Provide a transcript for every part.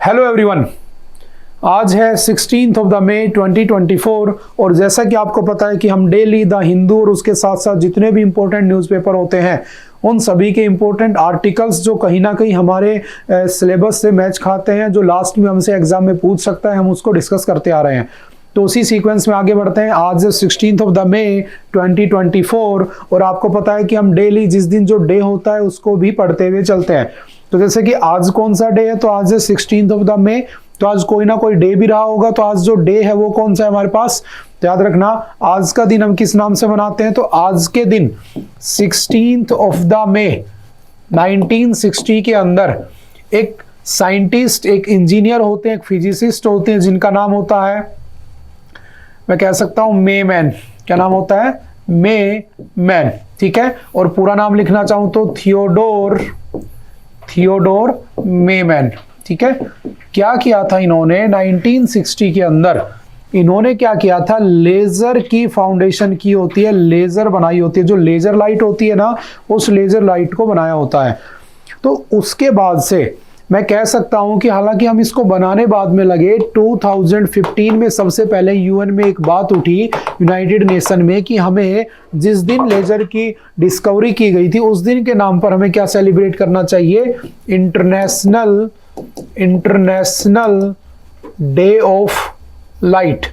Hello everyone, आज है 16 of the मई 2024 और जैसा कि आपको पता है कि हम डेली द हिंदू और उसके साथ साथ जितने भी इंपॉर्टेंट न्यूज़पेपर होते हैं उन सभी के इंपॉर्टेंट आर्टिकल्स जो कहीं ना कहीं हमारे सिलेबस से मैच खाते हैं, जो लास्ट में हमसे एग्जाम में पूछ सकता है, हम उसको डिस्कस करते आ रहे हैं। तो उसी सीक्वेंस में आगे बढ़ते हैं। आज 16 ऑफ द मई 2024 और आपको पता है कि हम डेली जिस दिन जो डे होता है उसको भी पढ़ते हुए चलते हैं। तो जैसे कि आज कौन सा डे है, तो आज है 16 ऑफ द मई, तो आज कोई ना कोई डे भी रहा होगा। तो आज जो डे है वो कौन सा है हमारे पास, तो याद रखना आज का दिन हम किस नाम से मनाते हैं। तो आज के दिन 16 ऑफ द मई 1960 के अंदर एक साइंटिस्ट, एक इंजीनियर होते हैं, एक फिजिसिस्ट होते हैं जिनका नाम होता है, मैं कह सकता हूं मे मैन। क्या नाम होता है? मे मैन, ठीक है। और पूरा नाम लिखना चाहूं तो थियोडोर मे मैन, ठीक है। क्या किया था इन्होंने 1960 के अंदर, इन्होंने क्या किया था, लेजर की फाउंडेशन की होती है, लेजर बनाई होती है, जो लेजर लाइट होती है ना, उस लेजर लाइट को बनाया होता है। तो उसके बाद से मैं कह सकता हूं कि हालांकि हम इसको बनाने बाद में लगे, 2015 में सबसे पहले यूएन में एक बात उठी यूनाइटेड नेशन में कि हमें जिस दिन लेजर की डिस्कवरी की गई थी उस दिन के नाम पर हमें क्या सेलिब्रेट करना चाहिए, इंटरनेशनल डे ऑफ लाइट।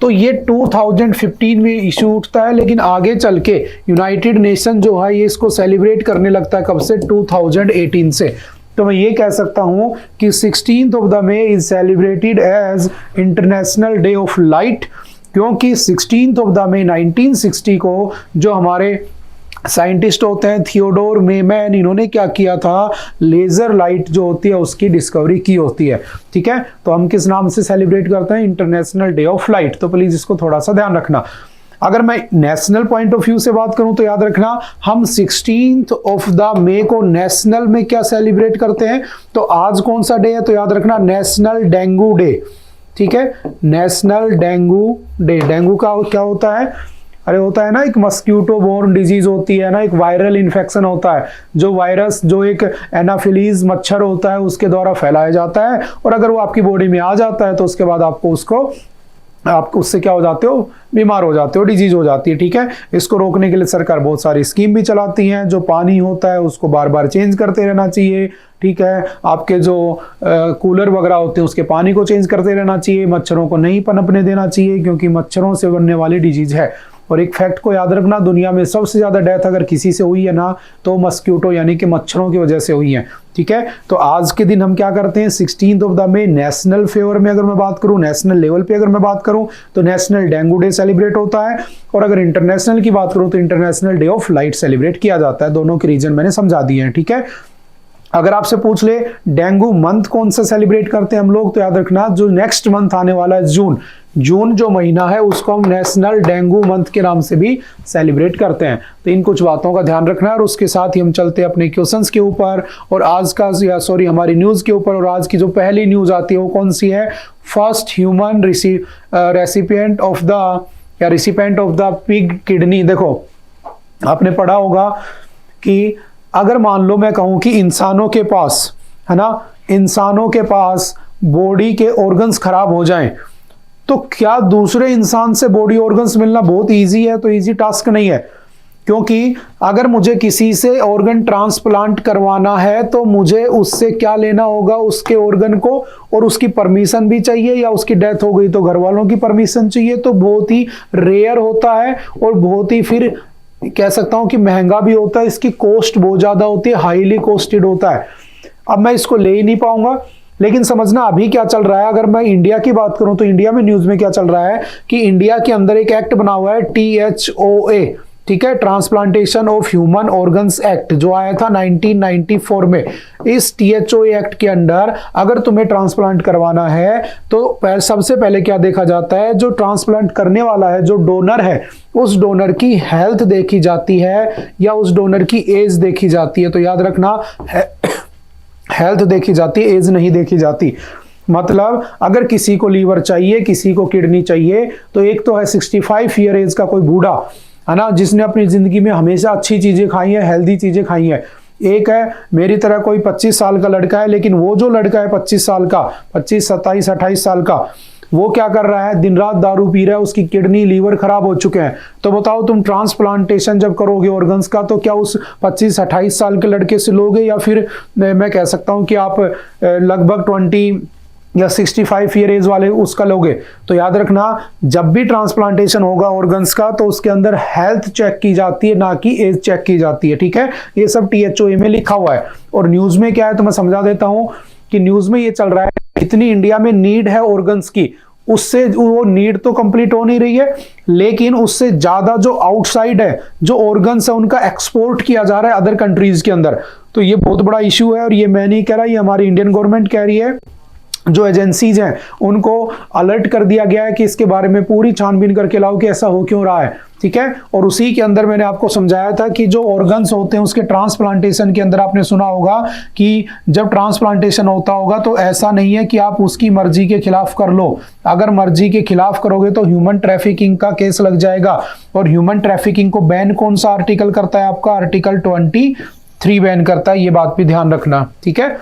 तो ये 2015 में इशू उठता है, लेकिन आगे चल के यूनाइटेड नेशन जो है ये इसको सेलिब्रेट करने लगता है कब से, 2018 से। तो मैं ये कह सकता हूं कि 16 of the May is celebrated as International Day of Light, क्योंकि 16 ऑफ द मई 1960 को जो हमारे साइंटिस्ट होते हैं थियोडोर मे मैन, इन्होंने क्या किया था, लेजर लाइट जो होती है उसकी डिस्कवरी की होती है, ठीक है। तो हम किस नाम से सेलिब्रेट करते हैं, इंटरनेशनल डे ऑफ लाइट। तो प्लीज इसको थोड़ा सा ध्यान रखना। अगर मैं नेशनल पॉइंट ऑफ व्यू से बात करूं तो याद रखना हम 16 ऑफ द मई को नेशनल में क्या सेलिब्रेट करते हैं, तो आज कौन सा डे है, तो याद रखना नेशनल डेंगू डे, ठीक है। National dengue day. डेंगू का क्या होता है, अरे होता है ना, एक मस्क्यूटो बोर्न डिजीज होती है ना, एक वायरल इन्फेक्शन होता है, जो वायरस जो एक एनाफिलीज मच्छर होता है उसके द्वारा फैलाया जाता है, और अगर वो आपकी बॉडी में आ जाता है तो उसके बाद आप उससे क्या हो जाते हो, बीमार हो जाते हो, डिजीज हो जाती है, ठीक है। इसको रोकने के लिए सरकार बहुत सारी स्कीम भी चलाती हैं। जो पानी होता है उसको बार बार चेंज करते रहना चाहिए, ठीक है। आपके जो कूलर वगैरह होते हैं उसके पानी को चेंज करते रहना चाहिए। मच्छरों को नहीं पनपने देना चाहिए, क्योंकि मच्छरों से बनने वाली डिजीज है। और एक फैक्ट को याद रखना, दुनिया में सबसे ज्यादा डेथ अगर किसी से हुई है ना, तो मस्क्यूटो यानी कि मच्छरों की वजह से हुई है, ठीक है। तो आज के दिन हम क्या करते हैं, 16 of the May national favour में अगर मैं बात करूं, नेशनल लेवल पे अगर मैं बात करूं तो नेशनल डेंगू डे सेलिब्रेट होता है, और अगर इंटरनेशनल की बात करूं तो international Day of light celebrate किया जाता है। दोनों के रीजन मैंने समझा दिए हैं, ठीक है। अगर आपसे पूछ ले डेंगू मंथ कौन सा सेलिब्रेट करते हैं हम लोग, तो याद रखना जो नेक्स्ट मंथ आने वाला है जून जो महीना है उसको हम नेशनल डेंगू मंथ के नाम से भी सेलिब्रेट करते हैं। तो इन कुछ बातों का ध्यान रखना है, और उसके साथ ही हम चलते हैं अपने क्वेश्चंस के ऊपर और आज का हमारी न्यूज के ऊपर। और आज की जो पहली न्यूज आती है वो कौन सी है, first human recipient of the pig kidney. देखो आपने पढ़ा होगा कि अगर मान लो मैं कहूं कि इंसानों के पास, है ना, इंसानों के पास बॉडी के ऑर्गन्स खराब हो जाएं, तो क्या दूसरे इंसान से बॉडी ऑर्गन्स मिलना बहुत इजी है? तो इजी टास्क नहीं है, क्योंकि अगर मुझे किसी से ऑर्गन ट्रांसप्लांट करवाना है तो मुझे उससे क्या लेना होगा, उसके ऑर्गन को, और उसकी परमिशन भी चाहिए, या उसकी डेथ हो गई तो घर वालों की परमिशन चाहिए। तो बहुत ही रेयर होता है और बहुत ही फिर कह सकता हूं कि महंगा भी होता है, इसकी कॉस्ट बहुत ज्यादा होती है, हाईली कॉस्टेड होता है। अब मैं इसको ले ही नहीं पाऊंगा, लेकिन समझना अभी क्या चल रहा है। अगर मैं इंडिया की बात करूं तो इंडिया में न्यूज में क्या चल रहा है कि इंडिया के अंदर एक एक्ट बना हुआ है THOA, ठीक है, transplantation of human organs act, जो आया था 1994 में। इस THOA एक्ट के अंडर अगर तुम्हें ट्रांसप्लांट करवाना है तो सबसे पहले क्या देखा जाता है, जो ट्रांसप्लांट करने वाला है, जो डोनर है, उस डोनर की हेल्थ देखी जाती है या उस डोनर की एज देखी जाती है। तो याद रखना हेल्थ देखी जाती है, एज नहीं देखी जाती। मतलब अगर किसी को लीवर चाहिए, किसी को किडनी चाहिए, तो एक तो है 65 ईयर एज का कोई बूढ़ा, है ना, जिसने अपनी जिंदगी में हमेशा अच्छी चीजें खाई हैं, हेल्दी चीजें खाई हैं, एक है मेरी तरह कोई 25 साल का लड़का है, लेकिन वो जो लड़का है 25 साल का, 25, 27, 28 साल का, वो क्या कर रहा है, दिन रात दारू पी रहा है, उसकी किडनी लीवर खराब हो चुके हैं। तो बताओ तुम ट्रांसप्लांटेशन जब करोगे ऑर्गन्स का, तो क्या उस 25-28 साल के लड़के से लोगे, या फिर मैं कह सकता हूं कि आप लगभग 20 या 65 ईयर एज वाले उसका लोगे। तो याद रखना, जब भी ट्रांसप्लांटेशन होगा ऑर्गन्स का, तो उसके अंदर हेल्थ चेक की जाती है, ना कि एज चेक की जाती है। ठीक है, ये सब THOA में लिखा हुआ है। और न्यूज में क्या है तो मैं समझा देता हूं कि न्यूज में ये चल रहा है, इतनी इंडिया में नीड है ऑर्गन्स की, उससे वो नीड तो कंप्लीट हो नहीं रही है, लेकिन उससे ज्यादा जो आउटसाइड है, जो ऑर्गन्स है, उनका एक्सपोर्ट किया जा रहा है अदर कंट्रीज के अंदर। तो ये बहुत बड़ा इश्यू है, और ये मैं नहीं कह रहा, ये हमारी इंडियन गवर्नमेंट कह रही है। जो एजेंसीज हैं उनको अलर्ट कर दिया गया है कि इसके बारे में पूरी छानबीन करके लाओ कि ऐसा हो क्यों रहा है। ठीक है, और उसी के अंदर मैंने आपको समझाया था कि जो ऑर्गन्स होते हैं उसके ट्रांसप्लांटेशन के अंदर आपने सुना होगा कि जब ट्रांसप्लांटेशन होता होगा तो ऐसा नहीं है कि आप उसकी मर्जी के खिलाफ कर लो। अगर मर्जी के खिलाफ करोगे तो ह्यूमन ट्रैफिकिंग का केस लग जाएगा। और ह्यूमन ट्रैफिकिंग को बैन कौन सा आर्टिकल करता है आपका, आर्टिकल 23 बैन करता है, ये बात भी ध्यान रखना। ठीक है,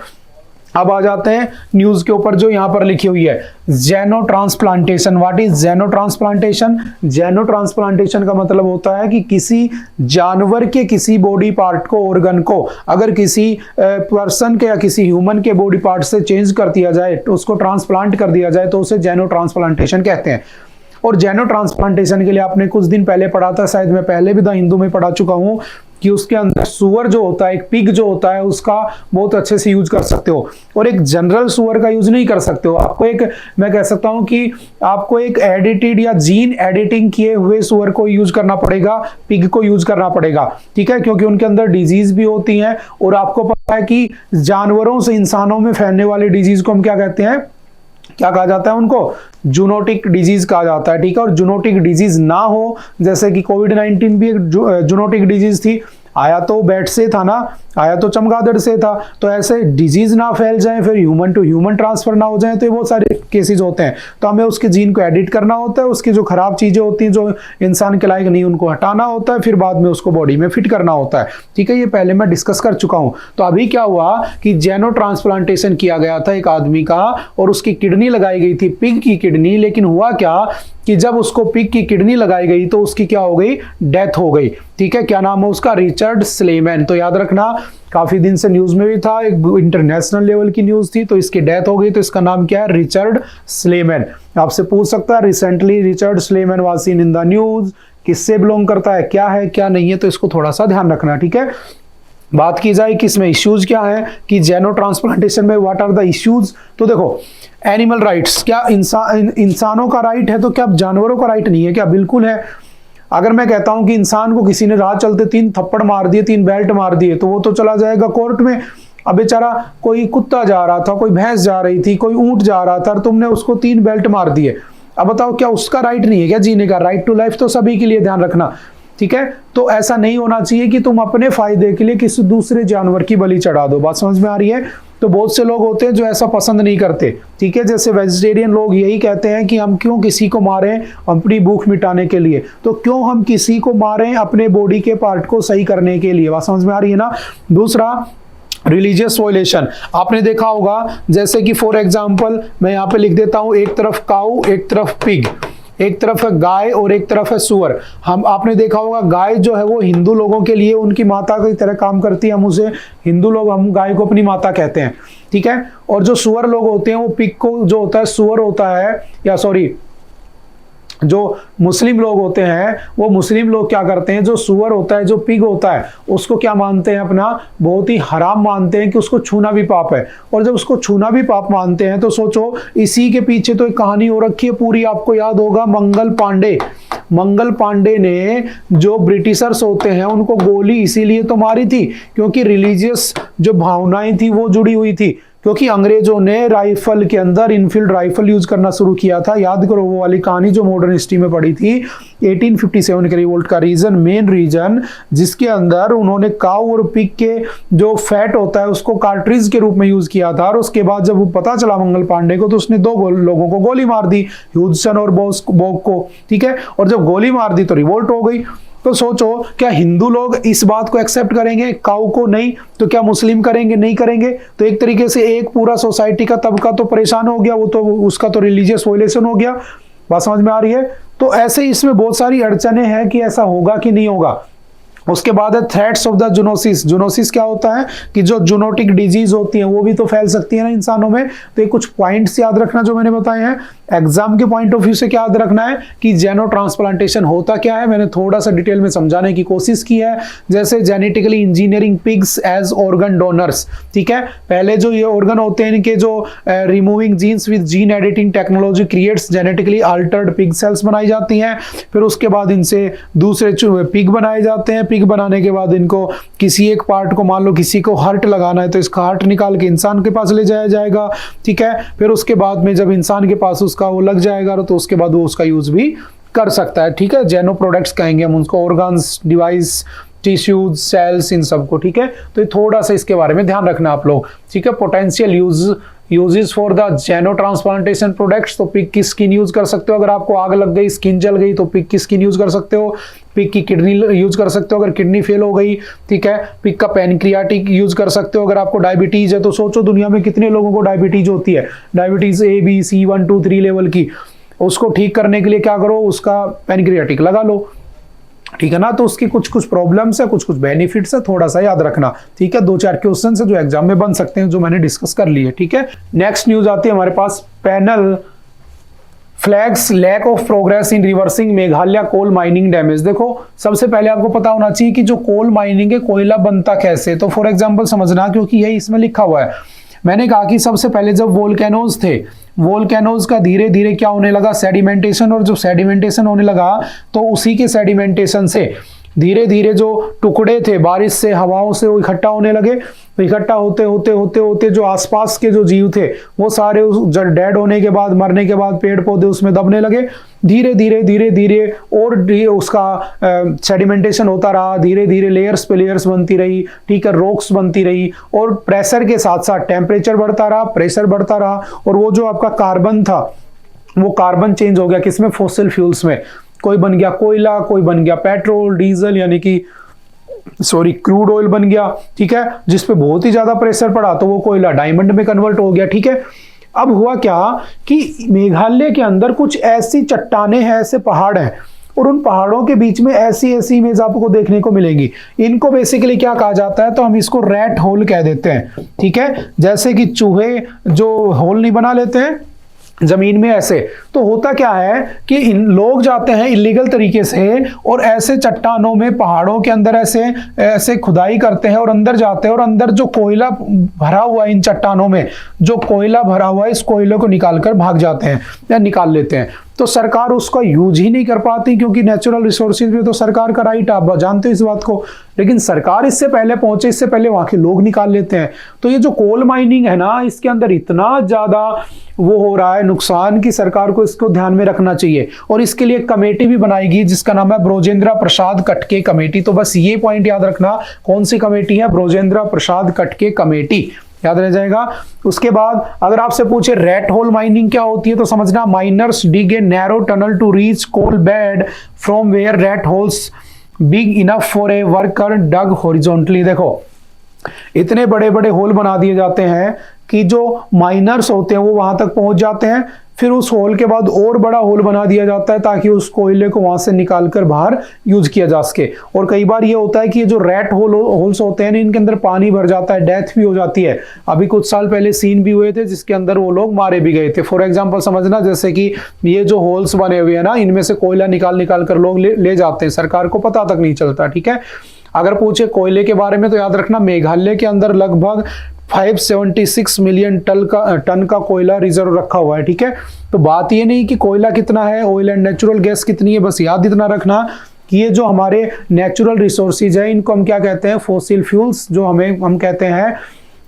अब आ जाते हैं न्यूज के ऊपर जो यहां पर लिखी हुई है, जेनो ट्रांसप्लांटेशन। व्हाट इज जेनो ट्रांसप्लांटेशन? जेनो ट्रांसप्लांटेशन का मतलब होता है कि किसी जानवर के किसी बॉडी पार्ट को, ऑर्गन को, अगर किसी पर्सन के या किसी ह्यूमन के बॉडी पार्ट से चेंज कर दिया जाए, तो उसको ट्रांसप्लांट कर दिया जाए, तो उसे जेनो ट्रांसप्लांटेशन कहते हैं। और जेनो ट्रांसप्लांटेशन के लिए आपने कुछ दिन पहले पढ़ा था, शायद मैं पहले भी द हिंदू में पढ़ा चुका हूं, कि उसके अंदर सुअर जो होता है, एक पिग जो होता है, उसका बहुत अच्छे से यूज कर सकते हो, और एक जनरल सुअर का यूज नहीं कर सकते हो। आपको एक, मैं कह सकता हूं कि आपको एक एडिटेड या जीन एडिटिंग किए हुए सुअर को यूज करना पड़ेगा, पिग को यूज करना पड़ेगा। ठीक है, क्योंकि उनके अंदर डिजीज भी होती हैं, और आपको पता है कि जानवरों से इंसानों में फैलने वाली डिजीज को हम क्या कहते हैं, क्या कहा जाता है उनको, जूनोटिक डिजीज कहा जाता है। ठीक है, और जूनोटिक डिजीज ना हो, जैसे कि कोविड-19 भी एक जूनोटिक डिजीज थी, आया तो बैट से था ना, आया तो चमगादड़ से था, तो ऐसे डिजीज ना फैल जाए, फिर ह्यूमन टू ह्यूमन ट्रांसफर ना हो जाए, तो ये बहुत सारे केसेस होते हैं। तो हमें उसके जीन को एडिट करना होता है, उसकी जो खराब चीजें होती हैं जो इंसान के लायक नहीं, उनको हटाना होता है, फिर बाद में उसको बॉडी में फिट करना होता है। ठीक है, ये पहले मैं डिस्कस कर चुका हूं। तो अभी क्या हुआ कि जेनो ट्रांसप्लांटेशन किया गया था एक आदमी का, और उसकी किडनी लगाई गई थी, पिग की किडनी। लेकिन हुआ क्या कि जब उसको पिग की किडनी लगाई गई तो उसकी क्या हो गई, डेथ हो गई। ठीक है, क्या नाम है उसका, रिचर्ड स्लेमैन। तो याद रखना, काफी दिन से न्यूज में भी था, एक इंटरनेशनल लेवल की न्यूज थी, तो इसकी डेथ हो गई। तो इसका नाम क्या है, रिचर्ड स्लेमैन। आपसे पूछ सकता है, recently Richard Slayman was seen in the news, किससे बिलोंग करता है, क्या नहीं है, तो इसको थोड़ा सा ध्यान रखना। ठीक है, बात की जाए कि इसमें इश्यूज क्या है, कि जेनो ट्रांसप्लांटेशन में व्हाट आर द इश्यूज। तो देखो, एनिमल राइट्स, क्या इंसानों का राइट है, तो क्या जानवरों का राइट नहीं है क्या? बिल्कुल है। अगर मैं कहता हूं कि इंसान को किसी ने राह चलते 3 थप्पड़ मार दिए, 3 बेल्ट मार दिए, तो वो तो चला जाएगा कोर्ट में। अब बेचारा कोई कुत्ता जा रहा था, कोई भैंस जा रही थी, कोई ऊंट जा रहा था, तुमने उसको 3 बेल्ट मार दिए, अब बताओ क्या उसका राइट नहीं है क्या जीने का? राइट टू लाइफ तो सभी के लिए, ध्यान रखना। ठीक है, तो ऐसा नहीं होना चाहिए कि तुम अपने फायदे के लिए किसी दूसरे जानवर की बलि चढ़ा दो। बात समझ में आ रही है? तो बहुत से लोग होते हैं जो ऐसा पसंद नहीं करते। ठीक है, जैसे वेजिटेरियन लोग यही कहते हैं कि हम क्यों किसी को मारें अपनी भूख मिटाने के लिए, तो क्यों हम किसी को मारें अपने बॉडी के पार्ट को सही करने के लिए। बात समझ में आ रही है ना? दूसरा, रिलीजियस वायलेशन। आपने देखा होगा, जैसे कि फॉर एग्जांपल मैं यहाँ पे लिख देता हूं, एक तरफ काऊ, एक तरफ पिग, एक तरफ है गाय और एक तरफ है सुअर। हम, आपने देखा होगा, गाय जो है वो हिंदू लोगों के लिए उनकी माता की तरह काम करती है, हम उसे हिंदू लोग, हम गाय को अपनी माता कहते हैं। ठीक है, और जो सुअर लोग होते हैं वो पिग को, जो होता है सुअर होता है, या सॉरी जो मुस्लिम लोग होते हैं, वो मुस्लिम लोग क्या करते हैं, जो सुअर होता है, जो पिग होता है, उसको क्या मानते हैं, अपना बहुत ही हराम मानते हैं, कि उसको छूना भी पाप है। और जब उसको छूना भी पाप मानते हैं, तो सोचो इसी के पीछे तो एक कहानी हो रखी है पूरी, आपको याद होगा, मंगल पांडे ने, जो ब्रिटिशर्स होते हैं, उनको गोली इसीलिए तो मारी थी क्योंकि रिलीजियस जो भावनाएं थी वो जुड़ी हुई थी, क्योंकि अंग्रेजों ने राइफल के अंदर इनफील्ड राइफल यूज करना शुरू किया था। याद करो वो वाली कहानी जो मॉडर्न हिस्ट्री में पढ़ी थी, 1857 के रिवोल्ट का मेन रीजन, जिसके अंदर उन्होंने काऊ और पिग के जो फैट होता है उसको कार्ट्रिज के रूप में यूज किया था। और उसके बाद जब वो पता चला मंगल पांडे को, तो उसने 2 लोगों को गोली मार दी, ह्यूजसन और बोक को। ठीक है, और जब गोली मार दी तो रिवोल्ट हो गई। तो सोचो क्या हिंदू लोग इस बात को एक्सेप्ट करेंगे, काऊ को नहीं, तो क्या मुस्लिम करेंगे? नहीं करेंगे। तो एक तरीके से एक पूरा सोसाइटी का तबका तो परेशान हो गया, वो तो उसका तो रिलीजियस वायलेशन हो गया। बात समझ में आ रही है? तो ऐसे इसमें बहुत सारी अड़चने हैं कि ऐसा होगा कि नहीं होगा। उसके बाद है threats of the zoonosis. Zoonosis क्या होता है कि जो जूनोटिक डिजीज होती है वो भी तो फैल सकती है ना इंसानों में। तो ये कुछ पॉइंट्स याद रखना जो मैंने बताए हैं। एग्जाम के पॉइंट ऑफ व्यू से क्या याद रखना है कि जेनो ट्रांसप्लांटेशन होता क्या है, मैंने थोड़ा सा डिटेल में समझाने की कोशिश की है। जैसे genetically engineering pigs as organ donors, ठीक है। पहले जो ये ऑर्गन होते हैं इनके जो removing genes with gene editing technology creates genetically altered pig cells बनाई जाती हैं। फिर उसके बाद इनसे दूसरे पिग बनाए जाते हैं। पिग बनाने के बाद इनको किसी एक पार्ट को, मान लो किसी को हार्ट लगाना है तो इसका हार्ट निकाल के इंसान के पास ले जाया जाएगा, ठीक है। फिर उसके बाद में जब इंसान के पास उसका वो लग जाएगा तो उसके बाद वो उसका यूज भी कर सकता है, ठीक है। जेनो प्रोडक्ट्स कहेंगे हम उसको, ऑर्गन्स, डिवाइस, टिश्यूज, सेल्स, इन सबको, ठीक है। तो ये थोड़ा सा इसके बारे में ध्यान रखना आप लोग, ठीक है। पोटेंशियल यूजेस फॉर द जेनो ट्रांसप्लांटेशन प्रोडक्ट्स, तो पिग की स्किन यूज कर सकते हो, अगर आपको आग लग गई, स्किन जल गई तो पिग की स्किन यूज कर सकते हो। पिग की किडनी यूज कर सकते हो अगर किडनी फेल हो गई, ठीक है। पिग का पैनक्रियाटिक यूज कर सकते हो अगर आपको डायबिटीज है। तो सोचो दुनिया में कितने लोगों को डायबिटीज होती है, डायबिटीज ABC 1 2 3 लेवल की। उसको ठीक करने के लिए क्या करो, उसका पैनक्रियाटिक लगा लो, ठीक है ना। तो उसकी कुछ कुछ प्रॉब्लम्स है, कुछ कुछ बेनिफिट्स है, थोड़ा सा याद रखना, ठीक है। 2-4 क्वेश्चन है जो एग्जाम में बन सकते हैं, जो मैंने डिस्कस कर लिए, ठीक है। नेक्स्ट न्यूज आती है हमारे पास, panel flags lack of progress in reversing Meghalaya coal mining damage. देखो सबसे पहले आपको पता होना चाहिए कि जो कोल माइनिंग है, कोयला बनता कैसे। तो फॉर एग्जांपल समझना, क्योंकि यही इसमें लिखा हुआ है। मैंने कहा कि सबसे पहले जब वोल्केनोज थे, वोल्केनोज का धीरे धीरे क्या होने लगा, सेडिमेंटेशन, और जो सेडिमेंटेशन होने लगा तो उसी के सेडिमेंटेशन से धीरे धीरे जो टुकड़े थे बारिश से, हवाओं से, वो इकट्ठा होने लगे। तो इकट्ठा होते होते होते होते जो आसपास के जो जीव थे वो सारे डेड होने के बाद, मरने के बाद पेड़ पौधे उसमें दबने लगे। धीरे धीरे धीरे धीरे और उसका सेडिमेंटेशन होता रहा, धीरे धीरे लेयर्स पे लेयर्स बनती रही, ठीक है, रॉक्स बनती रही, और प्रेशर के साथ साथ टेम्परेचर बढ़ता रहा, प्रेशर बढ़ता रहा, और वो जो आपका कार्बन था वो कार्बन चेंज हो गया किसमें, फॉसिल फ्यूल्स में। कोई बन गया कोयला, कोई बन गया पेट्रोल, डीजल यानी कि क्रूड ऑयल बन गया, ठीक है, जिस पे बहुत ही ज्यादा प्रेशर पड़ा तो वो कोयला डायमंड में कन्वर्ट हो गया, ठीक है। अब हुआ क्या कि मेघालय के अंदर कुछ ऐसी चट्टानें हैं, ऐसे पहाड़ हैं, और उन पहाड़ों के बीच में ऐसी ऐसी इमेज आपको देखने को मिलेंगी। इनको बेसिकली क्या कहा जाता है, तो हम इसको रैट होल कह देते हैं, ठीक है। जैसे कि चूहे जो होल नहीं बना लेते हैं जमीन में, ऐसे। तो होता क्या है कि इन लोग जाते हैं इलीगल तरीके से और ऐसे चट्टानों में, पहाड़ों के अंदर ऐसे ऐसे खुदाई करते हैं और अंदर जाते हैं, और अंदर जो कोयला भरा हुआ है, इन चट्टानों में जो कोयला भरा हुआ है, इस कोयले को निकाल कर भाग जाते हैं या निकाल लेते हैं। तो सरकार उसका यूज ही नहीं कर पाती, क्योंकि नेचुरल रिसोर्सेज में तो सरकार का राइट, आप जानते हो इस बात को। लेकिन सरकार इससे पहले पहुंचे, इससे पहले वहां के लोग निकाल लेते हैं। तो ये जो कोल माइनिंग है ना, इसके अंदर इतना ज्यादा वो हो रहा है नुकसान कि सरकार को इसको ध्यान में रखना चाहिए। और इसके लिए एक कमेटी भी बनाएगी जिसका नाम है ब्रोजेंद्र प्रसाद कटके कमेटी। तो बस ये पॉइंट याद रखना, कौन सी कमेटी है, ब्रोजेंद्र प्रसाद कटके कमेटी, याद रह जाएगा। उसके बाद अगर आपसे पूछे रैट होल माइनिंग क्या होती है, तो समझना, miners dig a narrow tunnel to reach coal bed from where rat holes big enough for a worker dug horizontally. देखो इतने बड़े बड़े होल बना दिए जाते हैं कि जो माइनर्स होते हैं वो वहां तक पहुंच जाते हैं, फिर उस होल के बाद और बड़ा होल बना दिया जाता है ताकि उस कोयले को वहां से निकालकर बाहर यूज किया जा सके। और कई बार ये होता है कि ये जो रैट होल्स होते हैं इनके अंदर पानी भर जाता है, डेथ भी हो जाती है। अभी कुछ साल पहले सीन भी हुए थे जिसके अंदर वो लोग मारे भी गए थे। फॉर एग्जाम्पल समझना, जैसे कि ये जो होल्स बने हुए हैं ना, इनमें से कोयला निकाल निकाल कर लोग ले जाते हैं, सरकार को पता तक नहीं चलता, ठीक है। अगर पूछे कोयले के बारे में तो याद रखना, मेघालय के अंदर लगभग 576 मिलियन टन का कोयला रिजर्व रखा हुआ है, ठीक है। तो बात ये नहीं कि कोयला कितना है, ऑयल एंड नेचुरल गैस कितनी है, बस याद इतना रखना कि ये जो हमारे नेचुरल रिसोर्सेज है इनको हम क्या कहते हैं, फॉसिल फ्यूल्स, जो हम कहते हैं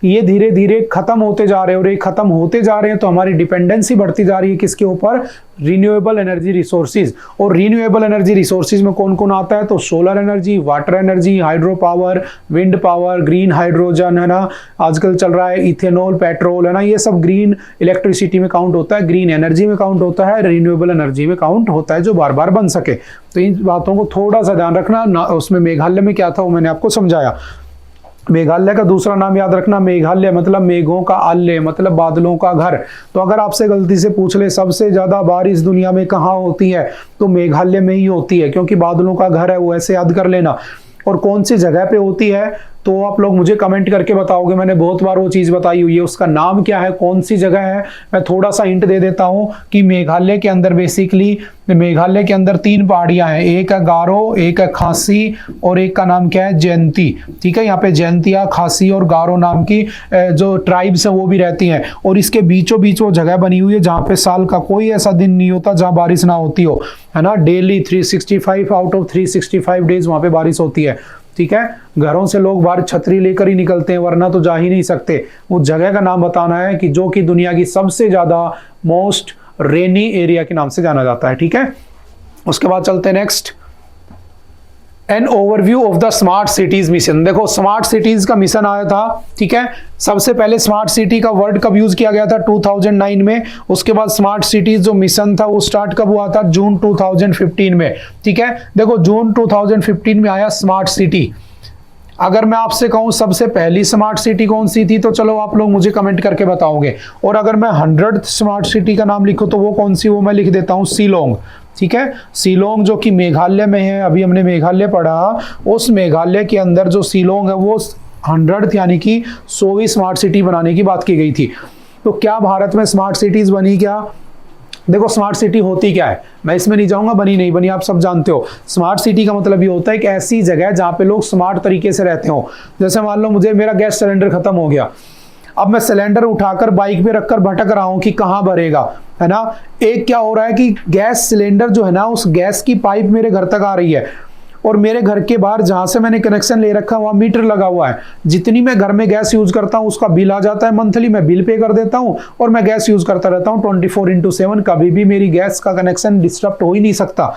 ये धीरे धीरे खत्म होते जा रहे हैं, और ये खत्म होते जा रहे हैं तो हमारी डिपेंडेंसी बढ़ती जा रही है किसके ऊपर? Renewable energy resources. और रिन्यूएबल एनर्जी रिसोर्सेज में कौन कौन आता है? तो solar energy, water energy, hydro power, wind power, green hydrogen, है ना, आजकल चल रहा है इथेनॉल, पेट्रोल, है ना, ये सब ग्रीन इलेक्ट्रिसिटी में काउंट होता है, ग्रीन एनर्जी में काउंट होता है, रिन्यूएबल एनर्जी में काउंट होता है, जो बार बार बन सके। तो इन बातों को थोड़ा सा ध्यान रखना। उसमें मेघालय में क्या था वो मैंने आपको समझाया। मेघालय का दूसरा नाम याद रखना, मेघालय मतलब मेघों का आलय, मतलब बादलों का घर। तो अगर आपसे गलती से पूछ ले सबसे ज्यादा बारिश दुनिया में कहाँ होती है, तो मेघालय में ही होती है, क्योंकि बादलों का घर है वो, ऐसे याद कर लेना। और कौन सी जगह पे होती है तो आप लोग मुझे कमेंट करके बताओगे, मैंने बहुत बार वो चीज बताई हुई है, उसका नाम क्या है, कौन सी जगह है। मैं थोड़ा सा हिंट दे देता हूं कि मेघालय के अंदर बेसिकली, मेघालय के अंदर 3 पहाड़ियां हैं, एक है गारो, एक है खासी, और एक का नाम क्या है? जयंती। ठीक है, यहाँ पे जयंतिया, खासी और गारो नाम की जो ट्राइब्स है वो भी रहती हैं। और इसके बीचों बीच वो जगह बनी हुई है जहाँ पे साल का कोई ऐसा दिन नहीं होता जहाँ बारिश ना होती हो, है ना। डेली 365 आउट ऑफ 365 डेज वहां पे बारिश होती है। ठीक है, घरों से लोग बाहर छतरी लेकर ही निकलते हैं, वरना तो जा ही नहीं सकते। उस जगह का नाम बताना है कि जो कि दुनिया की सबसे ज्यादा मोस्ट रेनी एरिया के नाम से जाना जाता है। ठीक है, उसके बाद चलते हैं next, an overview of the smart cities mission. देखो स्मार्ट सिटीज का मिशन आया था, ठीक है। सबसे पहले स्मार्ट सिटी का वर्ड कब यूज किया गया था? 2009 में। उसके बाद स्मार्ट सिटीज जो मिशन था वो स्टार्ट कब हुआ था? जून 2015 में। ठीक है, देखो जून 2015 में आया स्मार्ट सिटी। अगर मैं आपसे कहूं सबसे पहली स्मार्ट सिटी कौन सी थी, तो चलो आप लोग मुझे कमेंट करके बताओगे। और अगर मैं 100th स्मार्ट सिटी का नाम लिखूं तो वो कौन सी, वो मैं लिख देता हूं शिलोंग। ठीक है, शिलोंग जो कि मेघालय में है, अभी हमने मेघालय पढ़ा, उस मेघालय के अंदर जो शिलोंग है वो 100th यानी कि 100वीं स्मार्ट सिटी बनाने की बात की गई थी। तो क्या भारत में स्मार्ट सिटीज बनी क्या? देखो स्मार्ट सिटी होती क्या है, मैं इसमें नहीं जाऊंगा, बनी नहीं बनी आप सब जानते हो। स्मार्ट सिटी का मतलब ये होता है कि ऐसी जगह जहां पे लोग स्मार्ट तरीके से रहते हो। जैसे मान लो मुझे मेरा गैस सिलेंडर खत्म हो गया, अब मैं सिलेंडर उठाकर बाइक पे रखकर भटक रहा हूं कि कहां भरेगा, है ना। एक क्या हो रहा है कि गैस सिलेंडर जो है ना, उस गैस की पाइप मेरे घर तक आ रही है, और मेरे घर के बाहर जहां से मैंने कनेक्शन ले रखा है वहां मीटर लगा हुआ है। जितनी मैं घर में गैस यूज करता हूं उसका बिल आ जाता है मंथली, मैं बिल पे कर देता हूं और मैं गैस यूज करता रहता हूं 24/7। कभी भी मेरी गैस का कनेक्शन डिस्टर्ब हो ही नहीं सकता।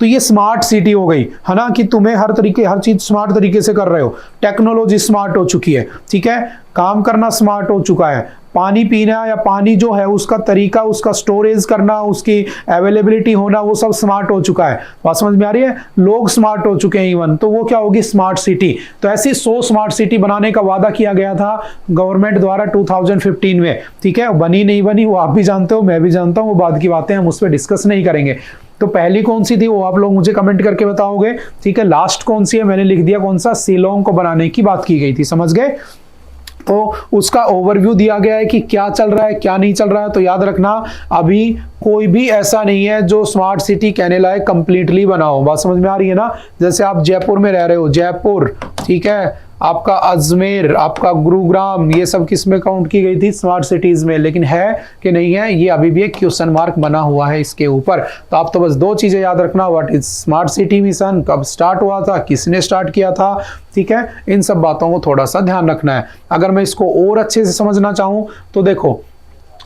तो ये स्मार्ट सिटी हो गई, है ना, कि तुम्हें हर चीज स्मार्ट तरीके से कर रहे हो। टेक्नोलॉजी स्मार्ट हो चुकी है, ठीक है, काम करना स्मार्ट हो चुका है, पानी पीना या पानी जो है उसका तरीका, उसका स्टोरेज करना, उसकी अवेलेबिलिटी होना, वो सब स्मार्ट हो चुका है। बात समझ में आ रही है? लोग स्मार्ट हो चुके हैं इवन, तो वो क्या होगी? Smart city. तो ऐसी 100 स्मार्ट सिटी बनाने का वादा किया गया था गवर्नमेंट द्वारा 2015 में। ठीक है, बनी नहीं बनी वो आप भी जानते हो, मैं भी जानता हूं, वो बाद की बातें, हम उस पर डिस्कस नहीं करेंगे। तो पहली कौन सी थी वो आप लोग मुझे कमेंट करके बताओगे। ठीक है, लास्ट कौन सी है मैंने लिख दिया, कौन सा? शिलोंग को बनाने की बात की गई थी, समझ गए। तो उसका ओवरव्यू दिया गया है कि क्या चल रहा है क्या नहीं चल रहा है। तो याद रखना अभी कोई भी ऐसा नहीं है जो स्मार्ट सिटी कहने लायक कंप्लीटली बना हो। बात समझ में आ रही है ना? जैसे आप जयपुर में रह रहे हो, जयपुर, ठीक है, आपका अजमेर, आपका गुरुग्राम, ये सब किस में काउंट की गई थी? स्मार्ट सिटीज में। लेकिन है कि नहीं है, ये अभी भी एक क्वेश्चन मार्क बना हुआ है इसके ऊपर। तो आप तो बस 2 चीजें याद रखना, what is smart city mission, कब स्टार्ट हुआ था, किसने स्टार्ट किया था। ठीक है, इन सब बातों को थोड़ा सा ध्यान रखना है। अगर मैं इसको और अच्छे से समझना चाहूं तो देखो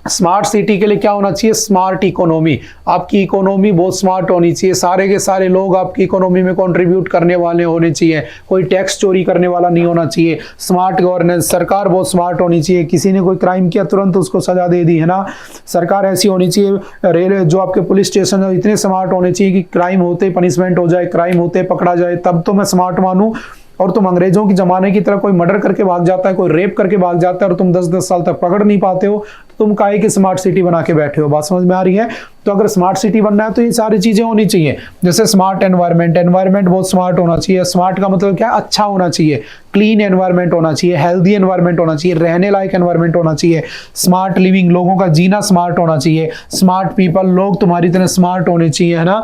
स्मार्ट सिटी के लिए क्या होना चाहिए? Smart economy. आपकी इकोनॉमी बहुत स्मार्ट होनी चाहिए, सारे के सारे लोग आपकी इकोनॉमी में कंट्रीब्यूट करने वाले होने चाहिए, कोई टैक्स चोरी करने वाला नहीं होना चाहिए। स्मार्ट गवर्नेंस, सरकार बहुत स्मार्ट होनी चाहिए, किसी ने कोई क्राइम किया तुरंत उसको सजा दे दी, है ना। सरकार ऐसी होनी चाहिए, रेल जो आपके पुलिस स्टेशन है इतने स्मार्ट होने चाहिए कि क्राइम होते पनिशमेंट हो जाए, क्राइम होते पकड़ा जाए, तब तो मैं स्मार्ट मानूं। और तुम अंग्रेजों की जमाने की तरह कोई मर्डर करके भाग जाता है, कोई रेप करके भाग जाता है और तुम 10-10 साल तक पकड़ नहीं पाते हो, तुम काहे की स्मार्ट सिटी बना के बैठे हो। बात समझ में आ रही है? तो अगर स्मार्ट सिटी बनना है तो ये सारी चीजें होनी चाहिए। जैसे स्मार्ट एनवायरनमेंट, एनवायरनमेंट बहुत स्मार्ट होना चाहिए। स्मार्ट का मतलब क्या? अच्छा होना चाहिए, क्लीन एनवायरनमेंट होना चाहिए, हेल्दी एनवायरनमेंट होना चाहिए, रहने लायक एनवायरनमेंट होना चाहिए। स्मार्ट लिविंग, लोगों का जीना स्मार्ट होना चाहिए। स्मार्ट पीपल, लोग तुम्हारी तरह स्मार्ट होने चाहिए, है ना।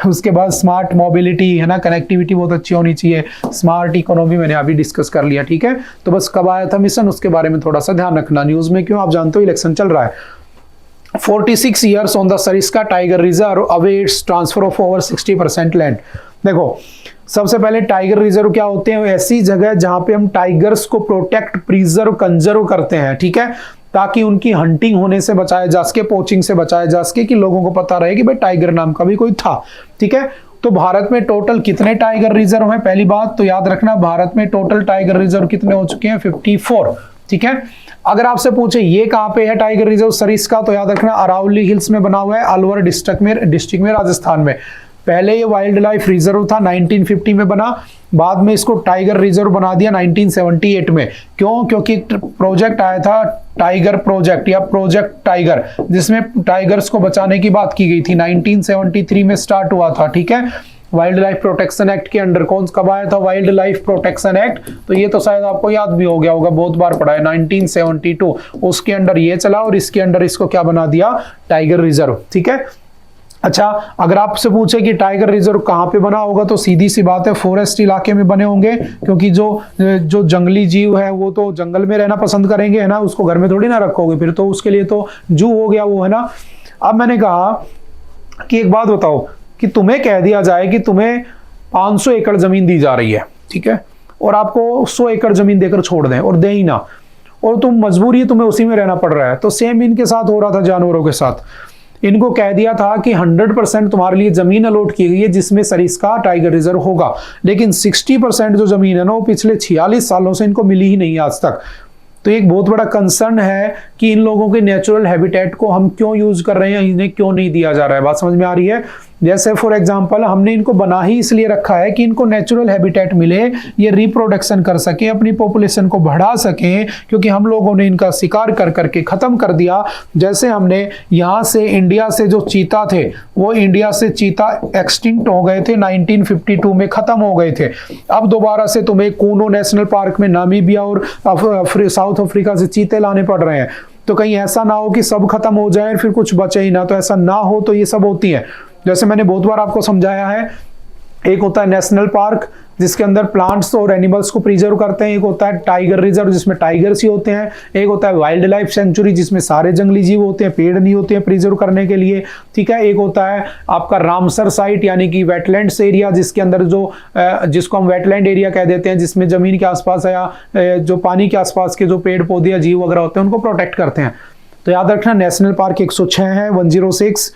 उसके बाद स्मार्ट मोबिलिटी, है ना, कनेक्टिविटी बहुत अच्छी होनी चाहिए। स्मार्ट इकोनॉमी मैंने अभी डिस्कस कर लिया, ठीक है। तो बस कब आया था मिशन उसके बारे में थोड़ा सा ध्यान रखना। न्यूज में क्यों? आप जानते हो इलेक्शन चल रहा है। 46 years on the Sariska Tiger Reserve awaits transfer of over 60% land। देखो सबसे पहले टाइगर रिजर्व क्या होते हैं, ऐसी जगह जहां पे हम टाइगर्स को प्रोटेक्ट, प्रिजर्व, कंजर्व करते हैं, ठीक है, ताकि उनकी हंटिंग होने से बचाया जा सके, पोचिंग से बचाया जा सके, कि लोगों को पता रहे कि भाई टाइगर नाम का भी कोई था, ठीक है। तो भारत में टोटल कितने टाइगर रिजर्व हैं, पहली बात तो याद रखना, भारत में टोटल टाइगर रिजर्व कितने हो चुके हैं, 54, ठीक है। अगर आपसे पूछे ये कहां पे है टाइगर रिजर्व सरिस्का, तो याद रखना अरावली हिल्स में बना हुआ है, अलवर डिस्ट्रिक्ट में राजस्थान में। पहले ये वाइल्ड लाइफ रिजर्व था, 1950 में बना, बाद में इसको टाइगर रिजर्व बना दिया 1978 में। क्यों? क्योंकि प्रोजेक्ट आया था टाइगर प्रोजेक्ट या प्रोजेक्ट टाइगर, जिसमें टाइगर्स को बचाने की बात की गई थी, 1973 में स्टार्ट हुआ था, ठीक है। वाइल्ड लाइफ प्रोटेक्शन एक्ट के अंडर कौन कब आया था वाइल्ड लाइफ प्रोटेक्शन एक्ट, तो ये तो शायद आपको याद भी हो गया होगा, बहुत बार पढ़ा है, 1972 उसके अंडर ये चला और इसके अंडर इसको क्या बना दिया, टाइगर रिजर्व, ठीक है। अच्छा, अगर आपसे पूछे कि टाइगर रिजर्व कहाँ पे बना होगा, तो सीधी सी बात है फॉरेस्ट इलाके में बने होंगे, क्योंकि जो जंगली जीव है वो तो जंगल में रहना पसंद करेंगे, है ना, उसको घर में थोड़ी ना रखोगे, फिर तो उसके लिए तो जू हो गया वो, है ना। अब मैंने कहा कि एक बात बताओ कि तुम्हें कह दिया जाए कि तुम्हें 500 एकड़ जमीन दी जा रही है, ठीक है, और आपको 100 एकड़ जमीन देकर छोड़ दें और दे ही ना, और तुम मजबूरी है, तुम्हें उसी में रहना पड़ रहा है। तो सेम इनके साथ हो रहा था, जानवरों के साथ। इनको कह दिया था कि 100% तुम्हारे लिए जमीन अलॉट की गई है जिसमें सरिस्का टाइगर रिजर्व होगा, लेकिन 60% जो जमीन है ना वो पिछले 46 सालों से इनको मिली ही नहीं आज तक। तो एक बहुत बड़ा कंसर्न है कि इन लोगों के नेचुरल हैबिटेट को हम क्यों यूज कर रहे हैं, इन्हें क्यों नहीं दिया जा रहा है। बात समझ में आ रही है? जैसे फॉर एग्जांपल हमने इनको बना ही इसलिए रखा है कि इनको नेचुरल हैबिटेट मिले, ये रिप्रोडक्शन कर सके, अपनी पॉपुलेशन को बढ़ा सकें, क्योंकि हम लोगों ने इनका शिकार कर करके खत्म कर दिया। जैसे हमने यहाँ से इंडिया से जो चीता थे, वो इंडिया से चीता एक्सटिंक्ट हो गए थे, 1952 में खत्म हो गए थे। अब दोबारा से तुम्हें कूनो नेशनल पार्क में नामीबिया और साउथ अफ्रीका से चीते लाने पड़ रहे हैं। तो कहीं ऐसा ना हो कि सब खत्म हो जाए फिर कुछ बचे ही ना, तो ऐसा ना हो तो ये सब होती है। जैसे मैंने बहुत बार आपको समझाया है, एक होता है नेशनल पार्क जिसके अंदर प्लांट्स और एनिमल्स को प्रिजर्व करते हैं, एक होता है टाइगर रिजर्व जिसमें टाइगर्स ही होते हैं, एक होता है वाइल्ड लाइफ सेंचुरी जिसमें सारे जंगली जीव होते हैं, पेड़ नहीं होते हैं प्रिजर्व करने के लिए, ठीक है। एक होता है आपका रामसर साइट यानी कि वेटलैंड्स एरिया, जिसके अंदर जिसको हम वेटलैंड एरिया कह देते हैं, जिसमें जमीन के आसपास या जो पानी के आसपास के जो पेड़ पौधे या जीव वगैरह होते हैं उनको प्रोटेक्ट करते हैं। तो याद रखना नेशनल पार्क 106 है, 106,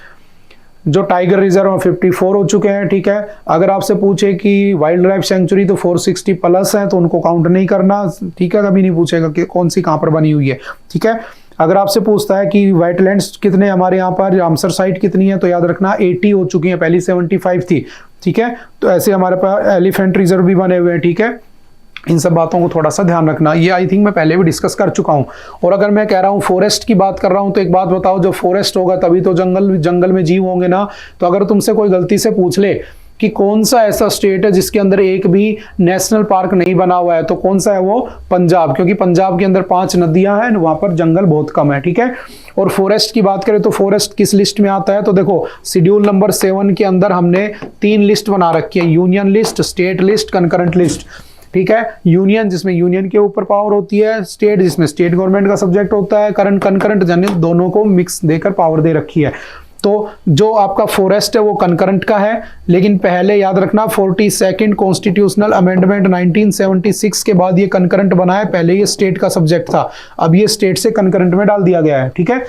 जो टाइगर रिजर्व में 54 हो चुके हैं, ठीक है। अगर आपसे पूछे कि वाइल्ड लाइफ सेंचुरी तो 460 प्लस है, तो उनको काउंट नहीं करना, ठीक है, कभी नहीं पूछेगा कि कौन सी कहां पर बनी हुई है, ठीक है। अगर आपसे पूछता है कि वेटलैंड्स कितने हमारे यहाँ पर, रामसर साइट कितनी है, तो याद रखना 80 हो चुकी है, पहली 75 थी, ठीक है। तो ऐसे हमारे पास एलिफेंट रिजर्व भी बने हुए हैं, ठीक है। इन सब बातों को थोड़ा सा ध्यान रखना, ये आई थिंक मैं पहले भी डिस्कस कर चुका हूं। और अगर मैं कह रहा हूं फॉरेस्ट की बात कर रहा हूं, तो एक बात बताओ, जो फॉरेस्ट होगा तभी तो जंगल में जीव होंगे ना। तो अगर तुमसे कोई गलती से पूछ ले कि कौन सा ऐसा स्टेट है जिसके अंदर एक भी नेशनल पार्क नहीं बना हुआ है, तो कौन सा है वो? पंजाब, क्योंकि पंजाब के अंदर 5 नदियां हैं, वहां पर जंगल बहुत कम है, ठीक है। और फॉरेस्ट की बात करें तो फॉरेस्ट किस लिस्ट में आता है, तो देखो शेड्यूल नंबर 7 के अंदर हमने 3 लिस्ट बना रखी है, union list, state list, concurrent list, ठीक है। यूनियन जिसमें यूनियन के ऊपर पावर होती है, स्टेट जिसमें स्टेट गवर्नमेंट का सब्जेक्ट होता है, कंकरेंट यानी दोनों को मिक्स देकर पावर दे रखी है। तो जो आपका फॉरेस्ट है वो कंकरेंट का है, लेकिन पहले याद रखना 42nd कॉन्स्टिट्यूशनल अमेंडमेंट 1976 के बाद ये कंकरेंट बना है, पहले ये स्टेट का सब्जेक्ट था, अब ये स्टेट से कंकरेंट में डाल दिया गया है, ठीक है।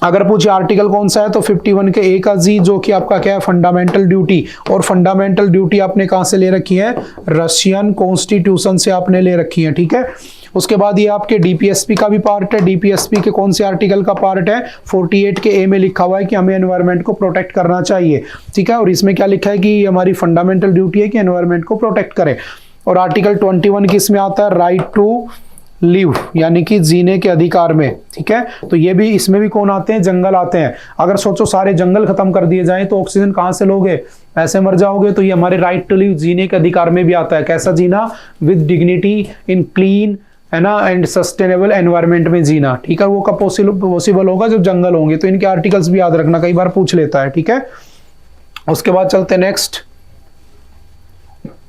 अगर पूछे आर्टिकल कौन सा है, तो 51 के ए का जी, जो कि आपका क्या है, फंडामेंटल ड्यूटी। और फंडामेंटल ड्यूटी आपने कहां से ले रखी है? रशियन कॉन्स्टिट्यूशन से आपने ले रखी है, ठीक है। उसके बाद ये आपके डीपीएसपी का भी पार्ट है। डीपीएसपी के कौन से आर्टिकल का पार्ट है? 48 के ए में लिखा हुआ है कि हमें एनवायरनमेंट को प्रोटेक्ट करना चाहिए, ठीक है। और इसमें क्या लिखा है कि हमारी फंडामेंटल ड्यूटी है कि एनवायरनमेंट को प्रोटेक्ट करें। और आर्टिकल 21 किस में आता है? राइट टू लिव, यानी कि जीने के अधिकार में, ठीक है। तो ये भी, इसमें भी कौन आते हैं? जंगल आते हैं। अगर सोचो सारे जंगल खत्म कर दिए जाएं तो ऑक्सीजन कहां से लोगे? ऐसे मर जाओगे। तो ये हमारे राइट टू लिव, जीने के अधिकार में भी आता है। कैसा जीना? विद डिग्निटी इन क्लीन, है ना, एंड सस्टेनेबल एनवायरनमेंट में जीना, ठीक है। वो कब पॉसिबल होगा? जब जंगल होंगे। तो इनके आर्टिकल्स भी याद रखना, कई बार पूछ लेता है, ठीक है। उसके बाद चलते हैं next,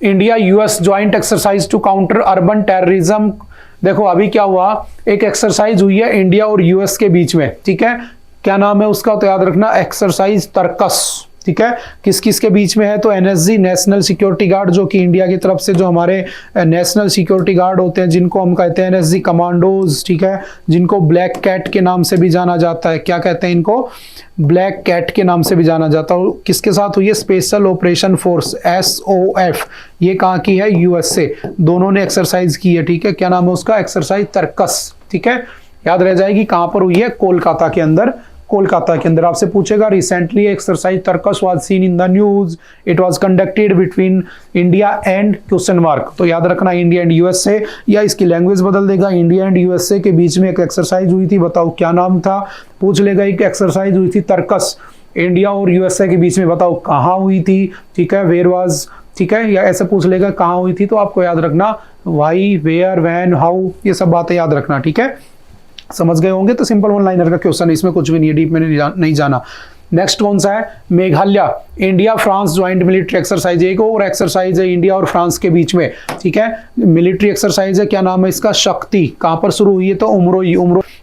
India US joint exercise to counter urban terrorism. देखो अभी क्या हुआ, एक एक्सरसाइज हुई है इंडिया और यूएस के बीच में, ठीक है। क्या नाम है उसका? तो याद रखना एक्सरसाइज तरकस, ठीक है, किस किस के बीच में है, तो एनएसजी नेशनल सिक्योरिटी गार्ड, जो कि इंडिया की तरफ से जो हमारे नेशनल सिक्योरिटी गार्ड होते हैं जिनको हम कहते हैं एनएसजी कमांडोज, ठीक है, जिनको ब्लैक कैट के नाम से भी जाना जाता है। क्या कहते हैं इनको? ब्लैक कैट के नाम से भी जाना जाता है। किसके साथ हुई है? स्पेशल ऑपरेशन फोर्स SOF, ये कहाँ की है? USA। दोनों ने एक्सरसाइज की है, ठीक है। क्या नाम है उसका? एक्सरसाइज तरकस, ठीक है, याद रह जाएगी। कहां पर हुई है? कोलकाता के अंदर। कोलकाता के अंदर आपसे पूछेगा recently exercise Tarkash was seen in the news, it was conducted between India and question mark. तो याद रखना इंडिया एंड USA, या इसकी लैंग्वेज बदल देगा, इंडिया एंड USA के बीच में एक एक्सरसाइज हुई थी, बताओ क्या नाम था? पूछ लेगा एक एक्सरसाइज हुई थी तरकस इंडिया और USA के बीच में, बताओ कहाँ हुई थी, ठीक है, वेयर वाज, ठीक है, या ऐसे पूछ लेगा कहाँ हुई थी, तो आपको याद रखना वाई, वेयर, व्हेन, हाउ, ये सब बातें याद रखना, ठीक है। समझ गए होंगे। तो सिंपल वन लाइनर का क्वेश्चन है, इसमें कुछ भी नहीं है, डीप में नहीं जाना। नेक्स्ट कौन सा है? Meghalaya India France joint military exercise, एक और एक्सरसाइज है इंडिया और फ्रांस के बीच में, ठीक है, मिलिट्री एक्सरसाइज है। क्या नाम है इसका? शक्ति। कहां पर शुरू हुई है? तो उमरोई।